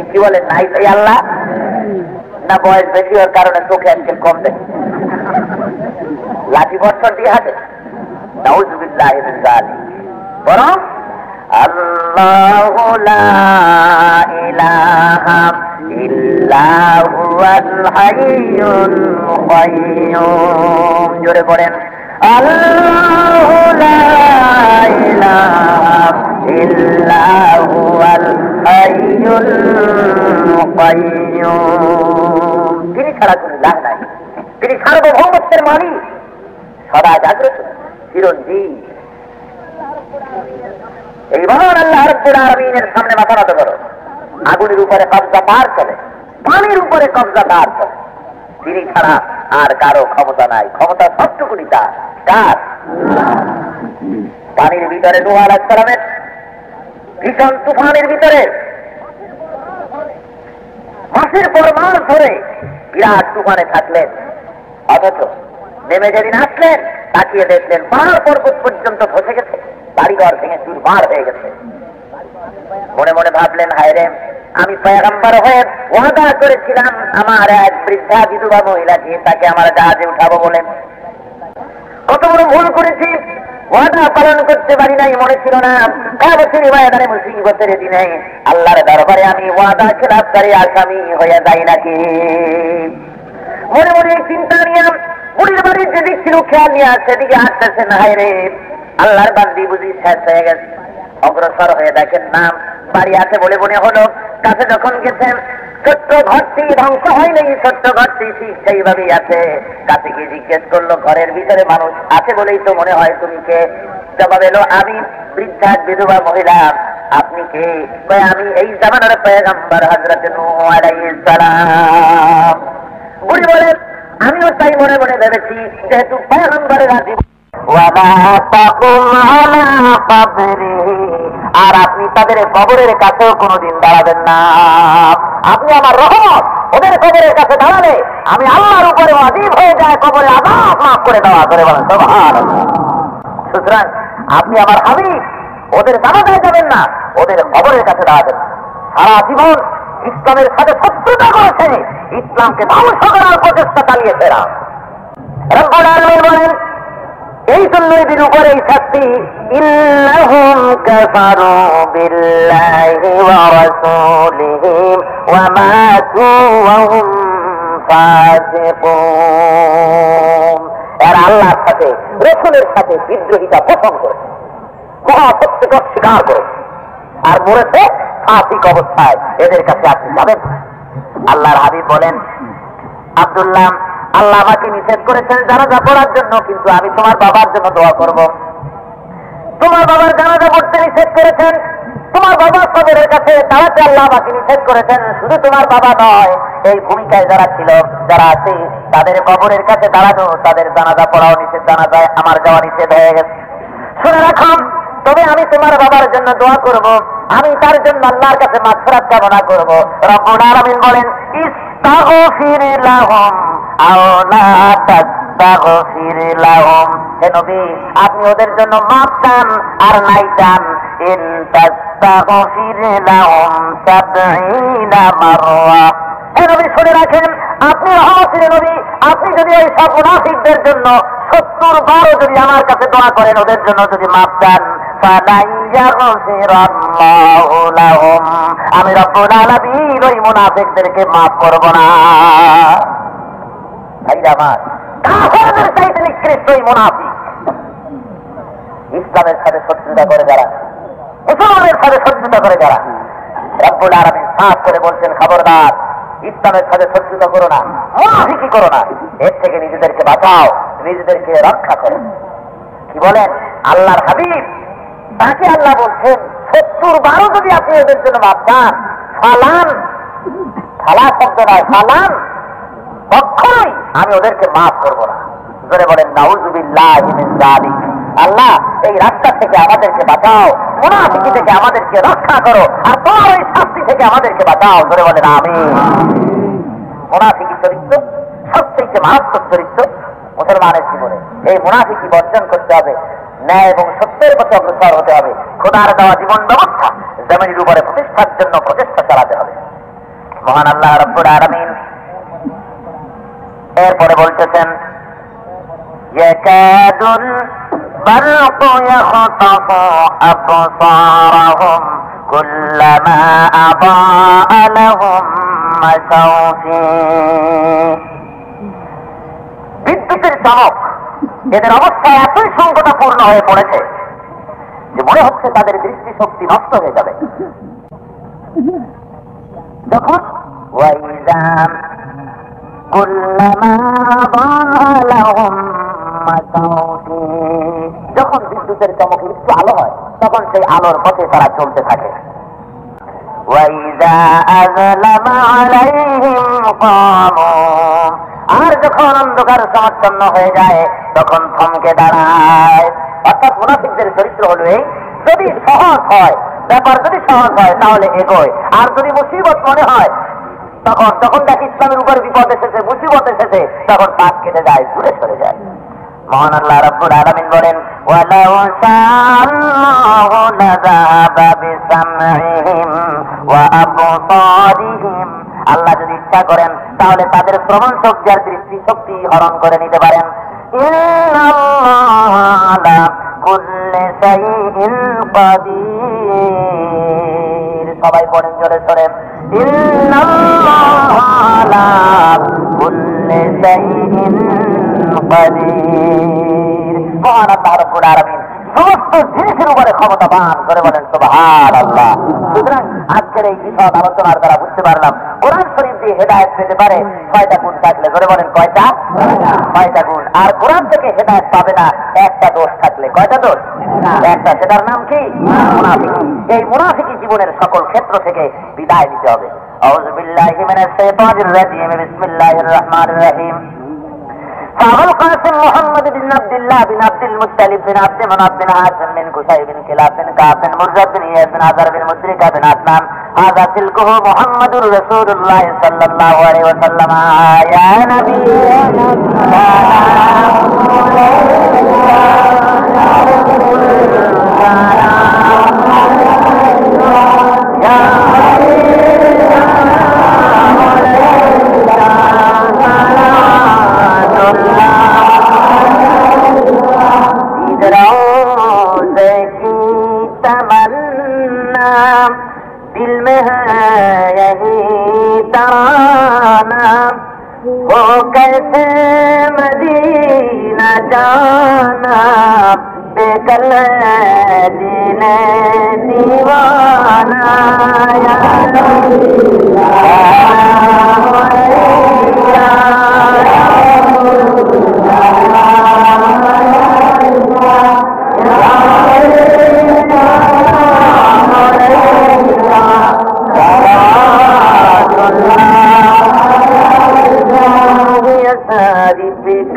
কি বলেন, নাই সেই আল্লাহ? না বয়স বেশি হওয়ার কারণে চোখে আজকে কম দেখে, লাঠি বর্ষণ দিয়ে হাতে, নাউযুবিল্লাহি মিন যালিক। বরং আল্লাহু লা ইলাহা ইল্লা হুয়াল হাইয়ুল কাইয়্যুম। জোরে পড়েন, আল্লাহু লা ইলাহা ইল্লা হুয়াল হাইয়ুল কাইয়্যুম। তিনি ছাড়া কোনো ইলাহ নাই, তিনি সার্বভৌমত্বের মালিক, সদা জাগ্রত, চিরঞ্জীব। এই মহান আল্লাহ রাব্বুল আলামিনের সামনে মাথা নত করো। আগুনের উপরে কবজা তার চলে, পানির উপরে কবজা তার চলে, তিনি ছাড়া আর কারো ক্ষমতা নাই। ক্ষমতা সবটুকুনি তার। কার? পানির ভিতরে নূহ আলাইহিস সালামের ভীষণ তুফানের ভিতরে মাসের পর মাস ধরে বিরাট তুফানে থাকলেন, অথচ নেমে যেদিন আসলেন তাকিয়ে দেখলেন পাহাড় পর্বত পর্যন্ত ধসে গেছে, বাড়িঘর ভেঙে চুরমার হয়ে গেছে। মনে মনে ভাবলেন, হায় রে, আমি পয়গম্বর হয়ে ওয়াদা করেছিলাম আমার এক বৃদ্ধা বিধবা মহিলাকে, তাকে আমার জাহাজে উঠাবো বলে, কত বড় ভুল করেছি, ওয়াদা পালন করতে পারি নাই, মনে ছিল না কাবতের ময়দানে মুসিবতের দিনে আল্লাহর দরবারে আমি ওয়াদা খেলাপকারী আসামি হয়ে যাই নাকি। মনে মনে চিন্তা নিয়ে বুড়ির বাড়ির যেদিক ছিল খেয়াল নিয়ে সেদিকে আসতেছেন। হায় রে, আল্লাহর বান্দি বুঝি শেষ হয়ে গেছে। অগ্রসর হয়ে দেখেন না বাড়ি আছে বলে মনে হলো। কাছে যখন গেছেন, ছোট্ট ঘরটি ধ্বংস হয়নি, ছোট্ট ঘরটি ঠিক সেইভাবেই আছে। কাছে গিয়ে জিজ্ঞেস করলো, ঘরের ভিতরে মানুষ আছে বলেই তো মনে হয়, তুমি কে? জবাব এলো, আমি বৃদ্ধা বিধবা মহিলা। আপনি কে? আমি এই জামানার পয়গম্বর হযরত নূহ আলাইহিস সালাম। বুড়ি বলেন, আমিও তাই মনে মনে ভেবেছি, যেহেতু পয়গম্বরের রাজি। আর আপনি তাদের কবরের কাছেও কোনদিন দাঁড়াবেন না। আপনি আমার রহমত, ওদের কবরের কাছে দাঁড়ালে আমি আল্লাহর উপরে ওয়াজিব হয়ে যায় কবরে আযাব মাফ করে দেওয়া। করে বলেন সুবহানাল্লাহ। সুতরাং আপনি আমার হাবিব, ওদের জানাজায় যাবেন না, ওদের কবরের কাছে দাঁড়াবেন। সারা জীবন ইসলামের সাথে শত্রুতা করেছে, ইসলামকে ধ্বংস করার প্রচেষ্টা চালিয়েছে। রব্বুল আলামিন বলেন, এই জন্য এদের উপরে এই শাস্তি, ইন্নাহুম কাফারু বিল্লাহি ওয়া রাসূলিহি ওয়া মাতু ওয়া হুম ফাসিকুন। এরা আল্লাহর সাথে রাসূলের সাথে বিদ্রোহিতা পোষণ করেছে, মহাসত্যকে অস্বীকার করেছে, আর মরেছে ফাসিক অবস্থায়। এদের কাছে আপনি যাবেন। আল্লাহর হাবিব বলেন, আব্দুল্লাহ, আল্লাহ আমাকে নিষেধ করেছেন জানাজা পড়ার জন্য, কিন্তু আমি তোমার বাবার জন্য দোয়া করব। তোমার বাবার জানাজা পড়তে নিষেধ করেছেন, তোমার বাবার কবরের কাছে দাঁড়াতে আল্লাহ আমাকে নিষেধ করেছেন। শুধু তোমার বাবা নয়, এই ভূমিকায় যারা ছিল, যারা আছে, তাদের কবরের কাছে দাঁড়ানো, তাদের জানাজা পড়াও নিষেধ, জানাজায় আমার যাওয়া নিষেধ হয়ে গেছে। শুনে রাখো, তবে আমি তোমার বাবার জন্য দোয়া করব, আমি তার জন্য আল্লাহর কাছে মাগফিরাত কামনা করব। রব্বুল আলামিন বলেন, তাগফির লাহুম আও লা তাগফির লাহুম, হে নবী আপনি ওদের জন্য মাফ চান আর নাই চান, ইন তাস্তাগফির লাহুম ৭০ মাররা। হে নবী শুনে রাখেন, আপনি রহমতের নবী, আপনি যদি এই সব মুনাফিকদের জন্য ৭০ বারও যদি আমার কাছে দোয়া করেন, ওদের জন্য যদি মাফ চান, আমি রব্বুল আলামিন ওই মুনাফিকদেরকে মাফ করব না। ভাইরা আমার, কাফেরদের চাইতে নিকৃষ্ট এই মুনাফিক, ইসলামের সাথে শত্রুতা করে যারা, মুসলমানের সাথে শত্রুতা করে যারা, রব্বুল আলামিন সাফ করে বলছেন, খবরদার ইসলামের সাথে শত্রুতা করো না, মুনাফিকি করো না, এর থেকে নিজেদেরকে বাঁচাও, নিজেদেরকে রক্ষা করো। কি বলেন আল্লাহর হাবিব, তাকে আল্লাহ বলছেন ৭০ বারও যদি আপনি ওদের জন্য মাফ চান, ফালান, ফালা শব্দ নয়, ফালান, কখনোই আমি ওদেরকে মাফ করবো না। জোরে বলেন নাউযুবিল্লাহি মিন যালিক। আল্লাহ এই রাস্তা থেকে আমাদেরকে বাঁচাও, মুনাফিকি থেকে আমাদেরকে রক্ষা করো, আর তোমার ওই শাস্তি থেকে আমাদেরকে বাঁচাও। জোরে বলেন আমিন। মুনাফিকি চরিত্র সবচেয়ে মারাত্মক চরিত্র মুসলমানের জীবনে। এই মুনাফিকি বর্জন করতে হবে, ন্যায় এবং সত্যের পথে অগ্রসর হতে হবে, খোদার দেওয়া জীবন ব্যবস্থা জমিনের উপরে প্রতিষ্ঠার জন্য প্রচেষ্টা চালাতে হবে। মহান আল্লাহ রাব্বুল আলামিন এরপরে বলতেছেন, ইয়াকাদুল বারকু ইয়াখতাফু আবসারহুম কুল্লামা আদাআ লাহুম মাশাউ ফীহি। বিদ্যুতের চমক এদের অবস্থা এতই সংকটাপূর্ণ হয়ে পড়েছে যে মনে হচ্ছে তাদের দৃষ্টিশক্তি নষ্ট হয়ে যাবে। যখন যখন বিদ্যুতের চমকে একটু আলো হয়, তখন সেই আলোর পথে তারা চলতে থাকে। আর যখন অন্ধকার সমাচ্ছন্ন হয়ে যায়, তখন থমকে দাঁড়ায়। অর্থাৎ মুনাফিকদের চরিত্র হলো এই, যদি সহজ হয় ব্যাপার, যদি সহজ হয় তাহলে এগোয়, আর যদি মুসিবত মনে হয় তখন দেখ ইসলামের উপর বিপদ এসেছে, মুসিবত এসেছে, তখন পাক কেটে যায়, দূরে সরে যায়। মহান আল্লাহ রাব্বুল আলামিন বলেন, ওয়ালাউ শাআল্লাহু লাযাহাবা বিসামইহিম ওয়া আবসারিহিম, আল্লাহ যদি ইচ্ছা করেন তাহলে তাদের শ্রবণ শক্তি আর দৃষ্টি শক্তি হরণ করে নিতে পারেন। ইন্নাল্লাহা আলা কুল্লি শাইইন কাদির। সবাই পড়েন জোরে সরে, ইন্নাল্লাহা আলা কুল্লি শাইইন কাদির। মহান আল্লাহ রাব্বুল আলামিন সমস্ত জিনিসের উপরে ক্ষমতাবান। করে বলেন সুবহানাল্লাহ। সুতরাং আজকের এই বিশদ আলোচনার দ্বারা বুঝতে পারলাম, কোরআন শরীফ দিয়ে হেদায়েত পেতে পারে ৬টা গুণ থাকলে। করে বলেন কয়টা? ৬টা গুণ। আর কোরআন থেকে হেদায়েত পাবে না একটা দোষ থাকলে। কয়টা দোষ? একটা। সেটার নাম কি? মুনাফিকি। এই মুনাফিকি জীবনের সকল ক্ষেত্র থেকে বিদায় নিতে হবে। আউযু বিল্লাহি মিনাশ শাইতানির রাজিম। বিসমিল্লাহির রহমানির রহিম। أبو القاسم محمد بن عبد الله بن عبد المطلب بن عبد مناف بن هاشم بن قصي بن كلاب بن كعب بن مرزق بن إياس بن عذر بن مدركة بن عدنان، هذا تلكه محمد رسول الله صلى الله عليه وسلم. يا نبي दिल में है यही तराना, वो कैसे मदीना जाना, बेकल दीने दीवाना।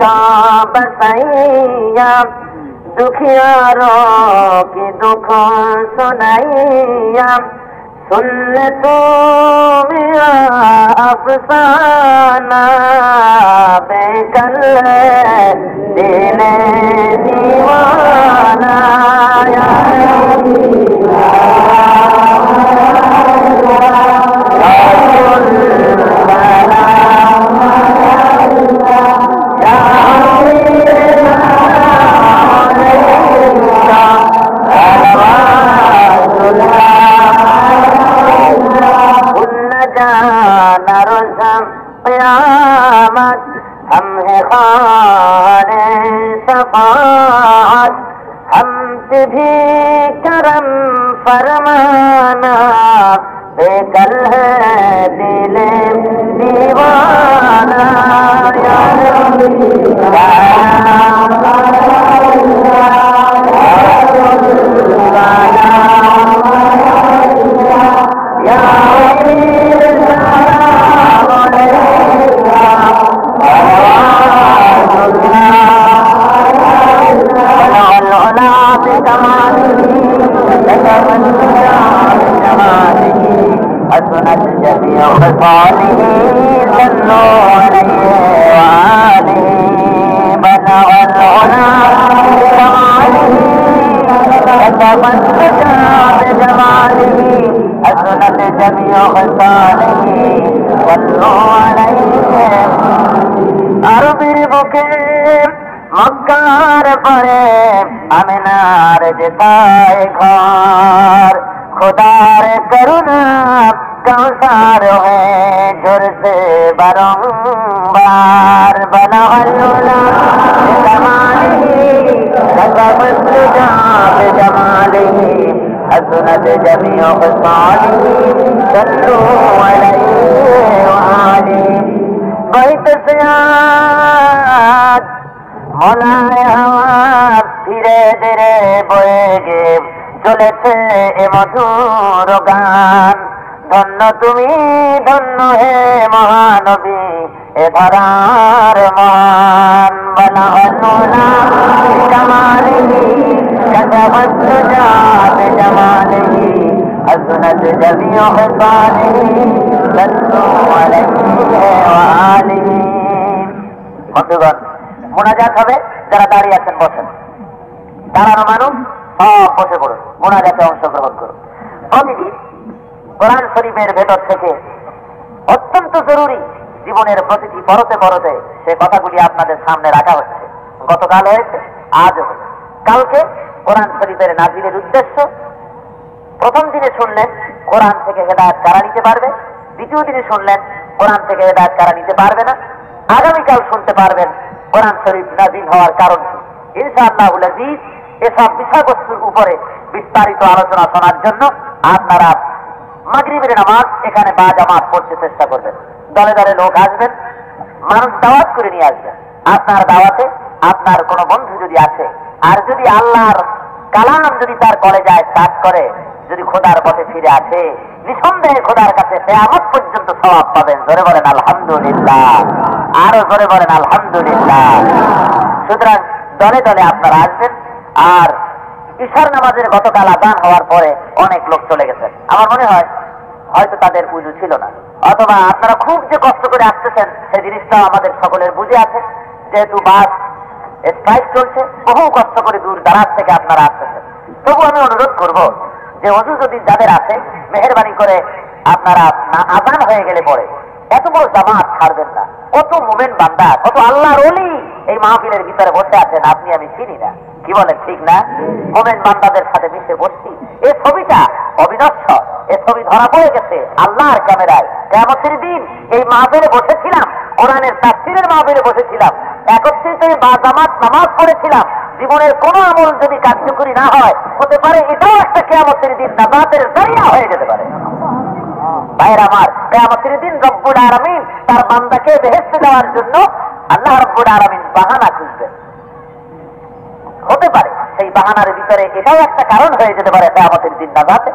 या बसैया दुखियारों की दुख सुनैया, सुनले तो मेरा अफसाना बेकल दिल दीवाना हम है खाने सफात हमसे भी करम फरमाना बेकल है दिल दीवाना حسنت جميع خصاله صلوا عليه وآله بلغ العلا بكماله وتمسك بجماله حسنت جميع خصاله صلوا عليه আরবের বুকে মক্কার পরে আমিনার যেতায় ঘর खुदार करुणा कौसार है झुरसे बारंबार बना जमाली हसनत जमियो खसाली सल्लु अलैहि वाली बैत से आज मोलाए हवा धीरे धीरे बोएगे চলেছে এ মধুর গান ধন্য তুমি ধন্য হে মহানবী এ ধরার মহান বলা কামালিহি কতবত জাত জামালিহি হসনত জমিও হসানিহি সাল্লু আলাইহি ওয়া আলিহি বন্ধুগণ মুনাজাত হবে যারা দাঁড়িয়ে আছেন বসেন দাঁড়ানো মানুষ সব বসে পড়ুন মোনাজাতে অংশগ্রহণ করুন প্রতিদিন কোরআন শরীফের ভেতর থেকে অত্যন্ত জরুরি জীবনের প্রতিটি পরতে পরতে সে কথাগুলি আপনাদের সামনে রাখা হচ্ছে গতকাল হয়েছে আজ হবে কালকে কোরআন শরীফের নাজিলের উদ্দেশ্য প্রথম দিনে শুনলেন কোরআন থেকে হেদায়েত কারা নিতে পারবে দ্বিতীয় দিনে শুনলেন কোরআন থেকে হেদায়েত কারা নিতে পারবে না আগামীকাল শুনতে পারবেন কোরআন শরীফ নাজিল হওয়ার কারণ কি ইনশাআল্লাহুল আজিজ এসব বিষয়বস্তুর উপরে বিস্তারিত আলোচনা শোনার জন্য আপনারা মাগরিবের নামাজ এখানে বা জামাত পড়তে চেষ্টা করবেন দলে দলে লোক আসবেন মানুষ দাওয়াত করে নিয়ে আসবেন আপনার দাওয়াতে আপনার কোনো বন্ধু যদি আসে আর যদি আল্লাহর কালাম যদি তার কলেজায় কাজ করে যদি খোদার পথে ফিরে আসে নিঃসন্দেহে খোদার কাছে কিয়ামত পর্যন্ত সওয়াব পাবেন জোরে বলেন আলহামদুলিল্লাহ আরো জোরে বলেন আলহামদুলিল্লাহ সুতরাং দলে দলে আপনারা আসবেন আর ঈশার নামাজের গতকাল আযান হওয়ার পরে অনেক লোক চলে গেছেন আমার মনে হয় হয়তো তাদের বুঝু ছিল না অথবা আপনারা খুব যে কষ্ট করে আসতেছেন সেই জিনিসটাও আমাদের সকলের বুঝে আছে যেহেতু বাস স্ট্রাইক চলছে বহু কষ্ট করে দূর দারাজ থেকে আপনারা আসতেছেন তবু আমি অনুরোধ করব যে ওযু যদি যাদের আছে মেহেরবানি করে আপনারা আযান হয়ে গেলে পরে এত বড় জামাত ছাড়বেন না কত মুমিন বান্দা কত আল্লাহর ওলি এই মাহফিলের ভিতরে বসে আছেন আপনি আমি চিনি না কি বলেন ঠিক না মুমিন বান্দাদের সাথে মিশে বসছি এই ছবিটা অবিনশ্বর এই ছবি ধরা পড়ে গেছে আল্লাহর ক্যামেরায় কিয়ামতের দিন এই মাহফিলে বসেছিলাম কোরআনের তাফসীরের মাহফিলে বসেছিলাম একত্রিত বা জামাত নামাজ পড়েছিলাম জীবনের কোন আমল যদি কার্যকরী না হয় হতে পারে এটাও একটা কিয়ামতের দিন নাজাতের জারিয়া হয়ে যেতে পারে ভাইরা আমার কিয়ামতের দিন রব্বুল আলামিন তার বান্দাকে বেহেশতে দেওয়ার জন্য আল্লাহ রব্বুল আলামিন বাহানা খুঁজবেন হতে পারে সেই বাহানার ভিতরে এটাও একটা কারণ হয়ে যেতে পারে কিয়ামতের দিন নাজাতে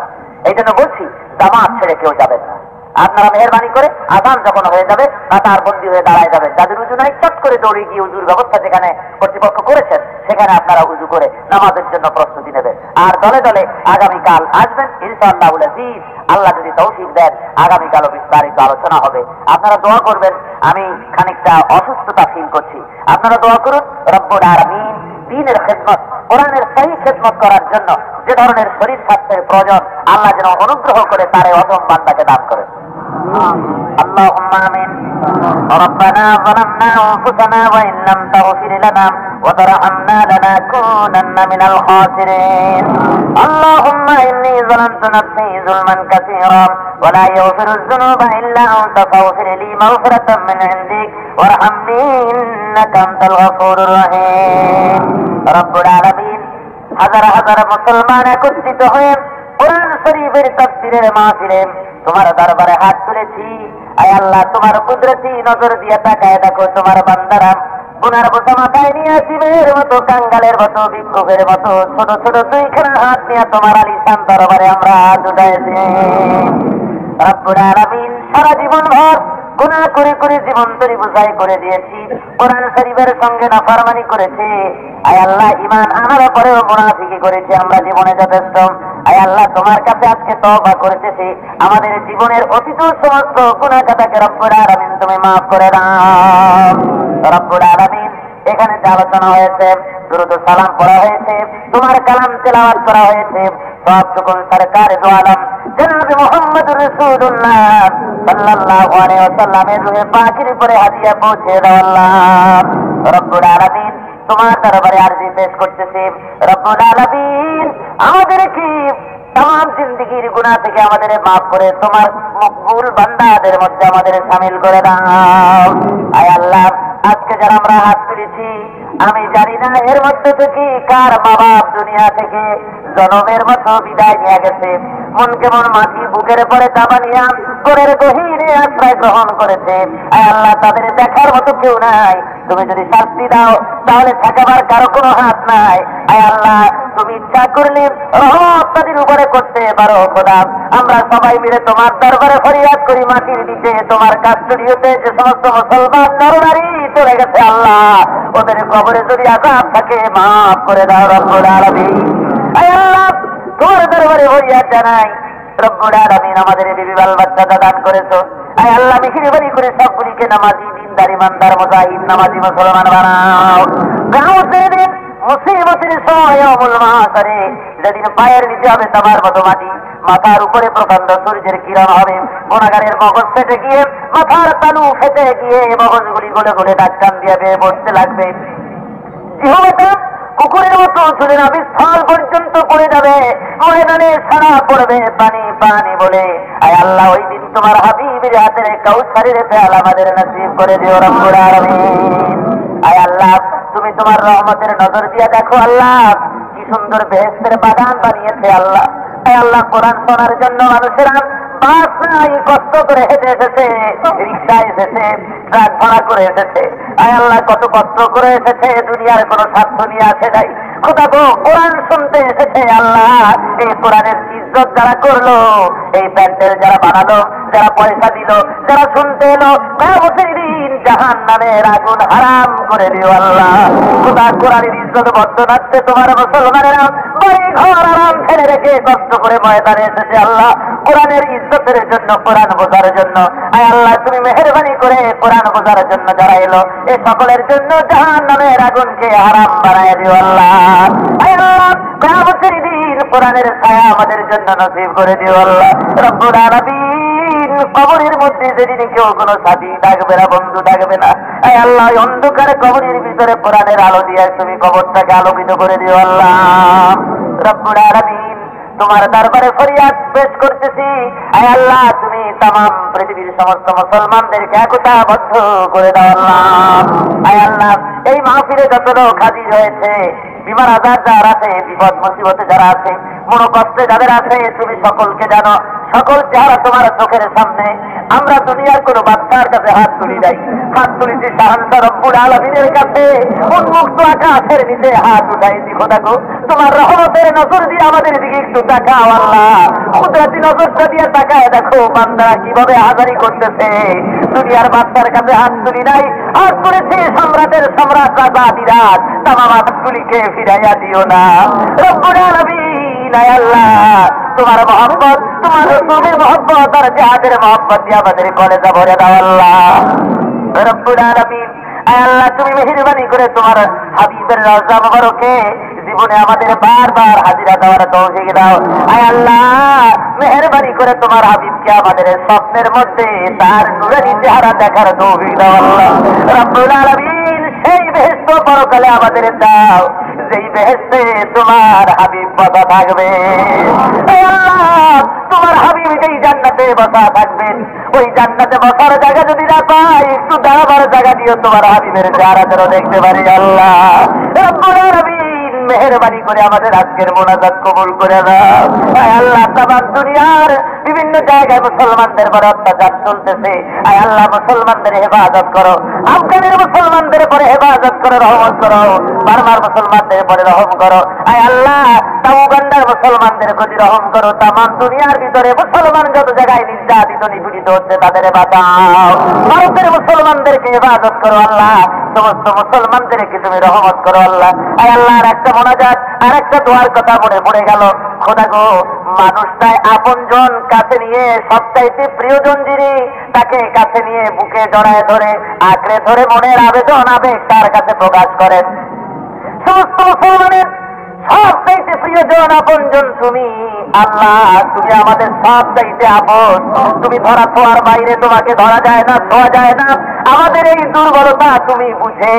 এই জন্য বলছি জামাত ছেড়ে কেউ যাবেন না আপনারা মেহেরবানি করে আযান যখন হয়ে যাবে তার বন্দী হয়ে দাঁড়ায় যাবেন যাদের উজু নাই চট করে দৌড়ে গিয়ে উজুর ব্যবস্থা যেখানে কর্তৃপক্ষ করেছেন সেখানে আপনারা উজু করে নামাজের জন্য প্রস্তুতি নেবেন আর দলে দলে আগামীকাল আসবেন ইনশাআল্লাহুল আজিজ আল্লাহ যদি তৌফিক দেন আগামীকালও বিস্তারিত আলোচনা হবে। আপনারা দোয়া করবেন। আমি খানিকটা অসুস্থতা ফিল করছি, আপনারা দোয়া করুন রব্বুল আলামিন দ্বীনের খেদমত, কোরআনের সহি খেদমত করার জন্য যে ধরনের শরীর স্বাস্থ্যের প্রয়োজন আল্লাহ যেন অনুগ্রহ করে তার এই অধম বান্দাকে দান করেন। اللهم آمين. ربنا ظلمنا أنفسنا وإن لم تغفر لنا وترحمنا لنكونن من الخاسرين. اللهم إني ظلمت نفسي ظلما كثيرا ولا يغفر الذنوب إلا أنت فاغفر لي مغفرة من عندك وارحمني إنك أنت الغفور الرحيم. رب العالمين হাজার হাজার মুসলমান একত্রিত হয়ে কোরআন শরীফের তাফসীরের মাহফিলে তোমার দরবারে হাত তুলেছি। আয় আল্লাহ, তোমার কুদরতি নজর দিয়ে তাকায় দেখো তোমার বান্দারা গুনার বোঝা মাথায় নিয়ে শিবের মতো, কাঙ্গালের মতো, ভিক্ষুকের মতো ছোট ছোট দুইখানা হাত নিয়ে তোমার আলিশান দরবারে আমরা হাত উঠাইছি। রব্বুল আলামিন সারা জীবন ভর গুনাহ করে করে জীবন তরি বুঝাই করে দিয়েছি, কোরআন শরীফের সঙ্গে নাফরমানি করেছে। আয় আল্লাহ, ঈমান আনার পরেও মুনাফিকি করেছে আমরা জীবনে যথেষ্ট। আয় আল্লাহ, তোমার কাছে আজকে তওবা করতেছি, আমাদের জীবনের অতীত সমস্ত গুনাহ খাতাকে রব্বুল আলামিন তুমি মাফ করে দাও। রব্বুল আলামিন এখানে যে আলোচনা হয়েছে, দুরূদ ও সালাম পড়া হয়েছে, তোমার কালাম তেলাওয়াত করা হয়েছে, সব টুকুন সরকার দো আলম জনাব মুহাম্মদুর রাসূলুল্লাহ সাল্লাল্লাহু আলাইহি ওয়াসাল্লামের রূহে পাকের উপরে হাদিয়া পৌঁছে দাও আল্লাহ। রব্বুল আলামিন তোমার দরবারে আরজি পেশ করতেছি, রব্বুল আলামিন আমাদেরকে तमाम जिंदगीर गुनाह থেকে আমাদের maaf করে তোমার মকবুল বান্দাদের মধ্যে আমাদের শামিল করে দাও। আয় আল্লাহ, আজকে যারা আমরা হাত তুলেছি আমি জানি না এর মধ্যে থেকে কার মা বাপ দুনিয়া থেকে জনমের মতো বিদায় নিয়ে গেছে, মন কেমন মাটি বুকের পরে চাপা নিয়ে ঘরের গহীনে আশ্রয় গ্রহণ করেছে। আয় আল্লাহ, তাদের দেখার মতো কেউ নাই, তুমি যদি শাস্তি দাও তাহলে থাকাবার কারো কোনো হাত নাই। আয় আল্লাহ, তুমি ইচ্ছা করলে রহমত তাদের উপরে করতে পারো খোদা। আমরা সবাই মিলে তোমার দরবারে ফরিয়াদ করি, মাটির নিচে তোমার কাস্টডিওতে যে সমস্ত মুসলমান নরনারী চলে গেছে আল্লাহ, ওদের কবরে যদি আযাব থাকে মাফ করে দাও রব্বুল আলামিন। আয় আল্লাহ, তোমার দরবারে ফরিয়াদ জানাই রব্বুল আলামিন, আমাদের বিবি বাল বাচ্চা দান করেছো। আয় আল্লাহ, মেহেরবানি করে সবগুলিকে নামাজি দিনদার ইমানদার মুজাহিদ নামাজি মুসলমান বানাও। গাঁও ছেড়ে মুসিবতের সময় অমূল মাহাসারে যেদিন পায়ের নিচে হবে তোমার মতো মাটি, মাথার উপরে প্রচন্ড সূর্যের কিরণ হবে, গুনাহগারের মগজ ফেটে গিয়ে মাথার তালু ফেটে গিয়ে মগজগুলি গলে গলে ডাক্তার দিয়ে বেয়ে পড়তে লাগবে। জিহ্বাটা কুকুরের মতো চলে যাবে, স্থল পর্যন্ত পড়ে যাবে, ময়দানে সারা পড়বে পানি পানি বলে। আয় আল্লাহ, ওই দিন তোমার হাবিবের হাতের কাউসারের পেয়াল আমাদের নসিব করে দিও রব্বুল আলামিন। আয় আল্লাহ, তুমি তোমার রহমতের নজর দিয়ে দেখো আল্লাহ, কি সুন্দর বেহেশতের বাগান বানিয়েছে আল্লাহ। আয় আল্লাহ, কোরআন শোনার জন্য মানুষেরা বাস নাই কষ্ট করে হেঁটে এসেছে, রিক্সা এসেছে, ট্রাক ভাড়া করে এসেছে। আয় আল্লাহ, কত কষ্ট করে এসেছে, দুনিয়ার কোনো স্বার্থ নিয়ে আসে নাই খোদা গো, কোরআন শুনতে এসেছে আল্লাহ। এই কোরআনের ইজ্জত যারা করলো, এই প্যান্ডেল যারা বানালো, যারা পয়সা দিল, যারা শুনতে এলো, কিয়ামতের দিন জাহান্নামের আগুন হারাম করে দিও আল্লাহ। খোদা, কোরআনের ইজ্জত বর্ধনার্থে তোমার মুসলমানেরা বাড়ি ঘর আরাম ছেড়ে রেখে কষ্ট করে ময়দানে এসেছে আল্লাহ, কোরআনের ইজ্জতের জন্য, কোরআন বোঝার জন্য। আয় আল্লাহ, তুমি মেহেরবানি করে কোরআন বোঝার জন্য যারা এলো এই সকলের জন্য জাহান্নামের আগুনকে হারাম বানায় দিও আল্লাহ। আয় আল্লাহ, কিয়ামতের দিন কোরআনের ছায়া আমাদের জন্য নসিব করে দিও আল্লাহ রব্বুল আলামিন। কবরের মধ্যে যেদিন কেউ কোনো সাথী থাকবে না, বন্ধু থাকবে না, আয় আল্লাহ, অন্ধকারে কবরের ভিতরে কোরআনের আলো দিয়ে তুমি কবরটাকে আলোকিত করে দিও আল্লাহ রব্বুল আলামিন। তোমার দরবারে ফরিয়াদ পেশ করতেছি, আয় আল্লাহ, তুমি तमाम পৃথিবীর সমস্ত মুসলমানদেরকে একতাবদ্ধ করে দাও আল্লাহ। আয় আল্লাহ, এই মাহফিলে যত লোক হাজির হয়েছে, বিমার আজার যারা আছে, বিপদ মুসিবতে যারা আছে, মনোকষ্টে যাদের আছে, তুমি সকলকে জানো। সকল চেহারা তোমার চোখের সামনে। আমরা দুনিয়ার কোনো বাচ্চার কাছে হাত তুলি নাই, হাত তুলেছি শাহানশা রব্বুল আলামিনের কাছে। উন্মুক্ত আকাশের নিচে হাত উঠাইছি খোদা গো, তোমার রহমতের নজর দিয়ে আমাদের দিকে একটু তাকাও আল্লাহ। কুদরতি নজরটা দিয়ে তাকায় দেখো বান্দারা কিভাবে হাজারি করতেছে। দুনিয়ার বাচ্চার কাছে হাত তুলি নাই, হাত তুলেছি সম্রাটের সম্রাট রাজা বিরাট। তামাম হাতগুলিকে ফিরাইয়া দিও না রব্বুল আলামিন। আয় আল্লাহ, তোমার মহব্বত তোমার রসূলের মহব্বত আর জিহাদের মহব্বত দিয়ে আমাদের কলেজা ভরে দাও আল্লাহ রব্বুল আলামিন। আয় আল্লাহ তুমি মেহেরবানি করে তোমার হাবিবের রওজা মুবারকে জীবনে আমাদের বারবার হাজিরা দেওয়ার তৌফিক দাও। আয় আল্লাহ মেহেরবানি করে তোমার হাবিবকে আমাদের স্বপ্নের মধ্যে তার নূরানী চেহারা দেখার তৌফিক দাও আল্লাহ রব্বুল আলামিন। সেই বেহেশত পরকালে আমাদের দাও যেই বেহেশতে তোমার হাবিব বসা থাকবে। আয় আল্লাহ তোমার হাবিব যেই জান্নাতে বসা থাকবেন ওই জান্নাতে বসার জায়গা যদি না পাই একটু দাঁড়াবার জায়গা দিও তোমার হাবিবের চেহারা দেখতে পারি আল্লাহ রব্বুল আলামিন। মেহেরবানি করে আমাদের আজকের মোনাজাত কবুল করে দাও। আয় আল্লাহ তামাম দুনিয়ার বিভিন্ন জায়গায় মুসলমানদের পরে অত্যাচার চলতেছে। আয় আল্লাহ মুসলমানদের হেফাজত করো, আফগানের মুসলমানদের পরে হেফাজত করো, রহমত করো, বার্মার মুসলমানদের পরে রহম করো। আয় আল্লাহ উগান্ডার মুসলমানদের প্রতি রহম করো। তামাম দুনিয়ার ভিতরে মুসলমান যত জায়গায় নির্যাতিত নিপীড়িত হচ্ছে তাদের বাঁচাও। ভারতের মুসলমানদেরকে হেফাজত করো আল্লাহ, সমস্ত মুসলমানদেরকে তুমি রহমত করো আল্লাহ। আয় আল্লাহ আর একটা মোনাজাত আর একটা দোয়ার কথা মনে পড়ে গেল। খোদা গো মানুষটাই আপনজন কাছে নিয়ে সবচাইতে প্রিয়জন যিনি তাকে কাছে নিয়ে বুকে জড়ায় ধরে আঁকড়ে ধরে মনের আবেদন আবেগ তার কাছে প্রকাশ করেন। সমস্ত মুসলমানের সবচাইতে প্রিয়জন আপনজন তুমি আল্লাহ, তুমি আমাদের সবচাইতে আপন। তুমি ধরা ছোঁয়ার বাইরে তোমাকে ধরা যায় না, ছোঁয়া যায় না। আমাদের এই দুর্বলতা তুমি বুঝে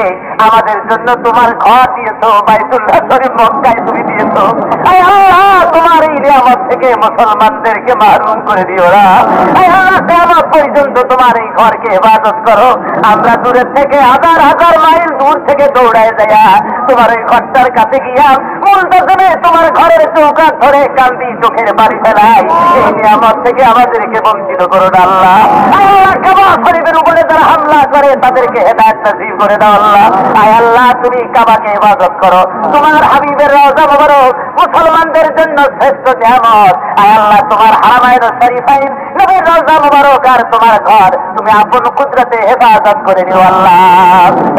আমাদের জন্য তোমার ঘর দিয়েছো, বাইতুল্লাহ শরীফ মক্কায় তুমি দিয়েছো। আয় আল্লাহ তোমার এই নিয়ামত থেকে মুসলমানদেরকে মাহরুম করে দিও না। আয় আল্লাহ কিয়ামত পর্যন্ত তোমার এই ঘরকে ইবাদত করো। আমরা দূরের থেকে হাজার হাজার মাইল দূর থেকে দৌড়ায় যাইয়া তোমার এই ঘরটার কাছে গিয়া মুলতাজমে তোমার ঘরের চৌকাঠ ধরে কান্দি চোখের বাড়ি ফেলাই। এই নিয়ামত থেকে আমাদেরকে বঞ্চিত করো না আল্লাহ। আল্লাহ কাবা শরীফের উপরে যারা হামলা করে তাদেরকে হেদায়েত নসিব করে দাও আল্লাহ। আয় আল্লাহ তুমি কাবাকে ইবাদত করো, তোমার হাবিবের রওজা মুবারক মুসলমানদের জন্য শ্রেষ্ঠ নিয়ামত। আয় আল্লাহ তোমার হারামাইন শরীফাইন নবীর রওজা মুবারক আর তোমার ঘর তুমি আপন কুদরতে হেফাজত করে দিও আল্লাহ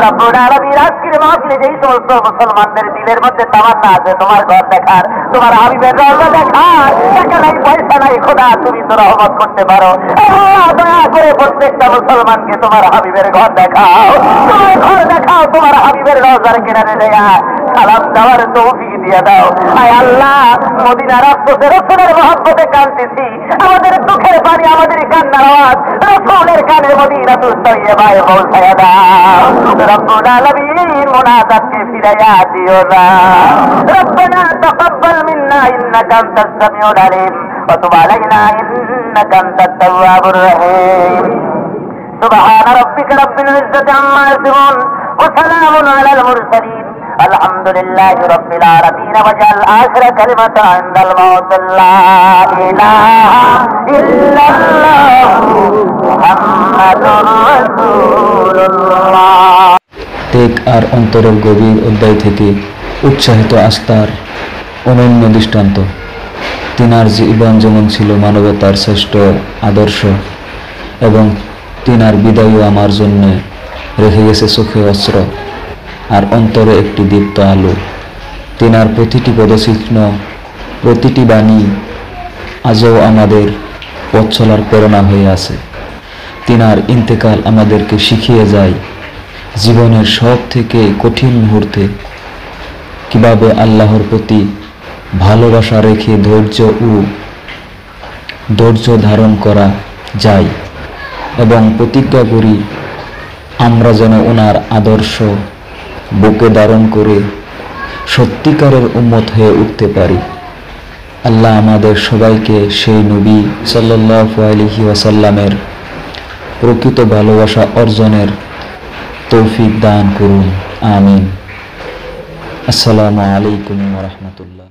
রব্বুল আলামিন। আজকের মাহফিলে যেই সমস্ত মুসলমানদের দিলের মধ্যে তামান্না আছে তোমার ঘর দেখার, তোমার হাবিবের রওজা দেখার, টাকা নাই পয়সা নাই, খোদা তুমি তো রহমত করতে পারো। আল্লাহ দয়া করে প্রত্যেকটা মুসলমানকে তোমার হাবিবের ঘর দেখাও, তোমার ঘর দেখাও, তোমার হাবিবের রওজার কিনারে দেয়া সালাম দেওয়ার তৌফিক দিয়ে দাও। আয় আল্লাহ মদিনার রাসূলের মহব্বতে কাঁদতেছি, আমাদের দুঃখের পানি আমাদের কান্নার আওয়াজ রাসূলের কানে মদিনাতুল তয়্যিবায় পৌঁছায়া দাও। রব্বুল আলামিন মুনাজাতকে ফিরাইয়া দিও না। রব্বানা তাকাব্বাল মিন্না ইন্নাকা আনতাস সামিউল আলিম ওয়া তুব আলাইনা ইন্নাকা আনতাত তাওয়াবুর রহিম। সুবহানা রাব্বিকা রাব্বিল ইজ্জাতি আম্মা ইয়াসিফুন ওয়া সালামুন আলাল মুরসালিন আলহামদুলিল্লাহি রাব্বিল আলামিন। ওয়াজআল আখিরা কালিমাতা ইনদাল মাউত লা ইলাহা ইল্লাল্লাহু মুহাম্মাদুর রাসূলুল্লাহ।
ত্যাগ আর অন্তরের গভীর অধ্যায় থেকে উৎসাহিত আস্থার অনন্য দৃষ্টান্ত। তিনার জীবন যেমন ছিল মানবতার শ্রেষ্ঠ আদর্শ এবং তিনার বিদায়ও আমার জন্য রেখে গেছে চোখে অস্ত্র আর অন্তরে একটি দীপ্ত আলো। তিনার প্রতিটি পদচিহ্ন প্রতিটি বাণী আজও আমাদের পথ চলার প্রেরণা হয়ে আছে। তিনার ইন্তেকাল আমাদেরকে শিখিয়ে যায় জীবনের সব থেকে কঠিন মুহূর্তে কিভাবে আল্লাহর প্রতি ভালোবাসা রেখে ধৈর্য ধারণ করা যায় এবং প্রতিজ্ঞা করি আমরা যেন ওনার আদর্শ বুকে ধারণ করে সত্যিকারের উম্মত হয়ে উঠতে পারি। আল্লাহ আমাদের সবাইকে সেই নবী সাল্লাল্লাহু আলাইহি ওয়াসাল্লামের প্রকৃত ভালোবাসা অর্জনের তৌফিক দান করুন, আমিন। আসসালামু আলাইকুম ওয়া রাহমাতুল্লাহ।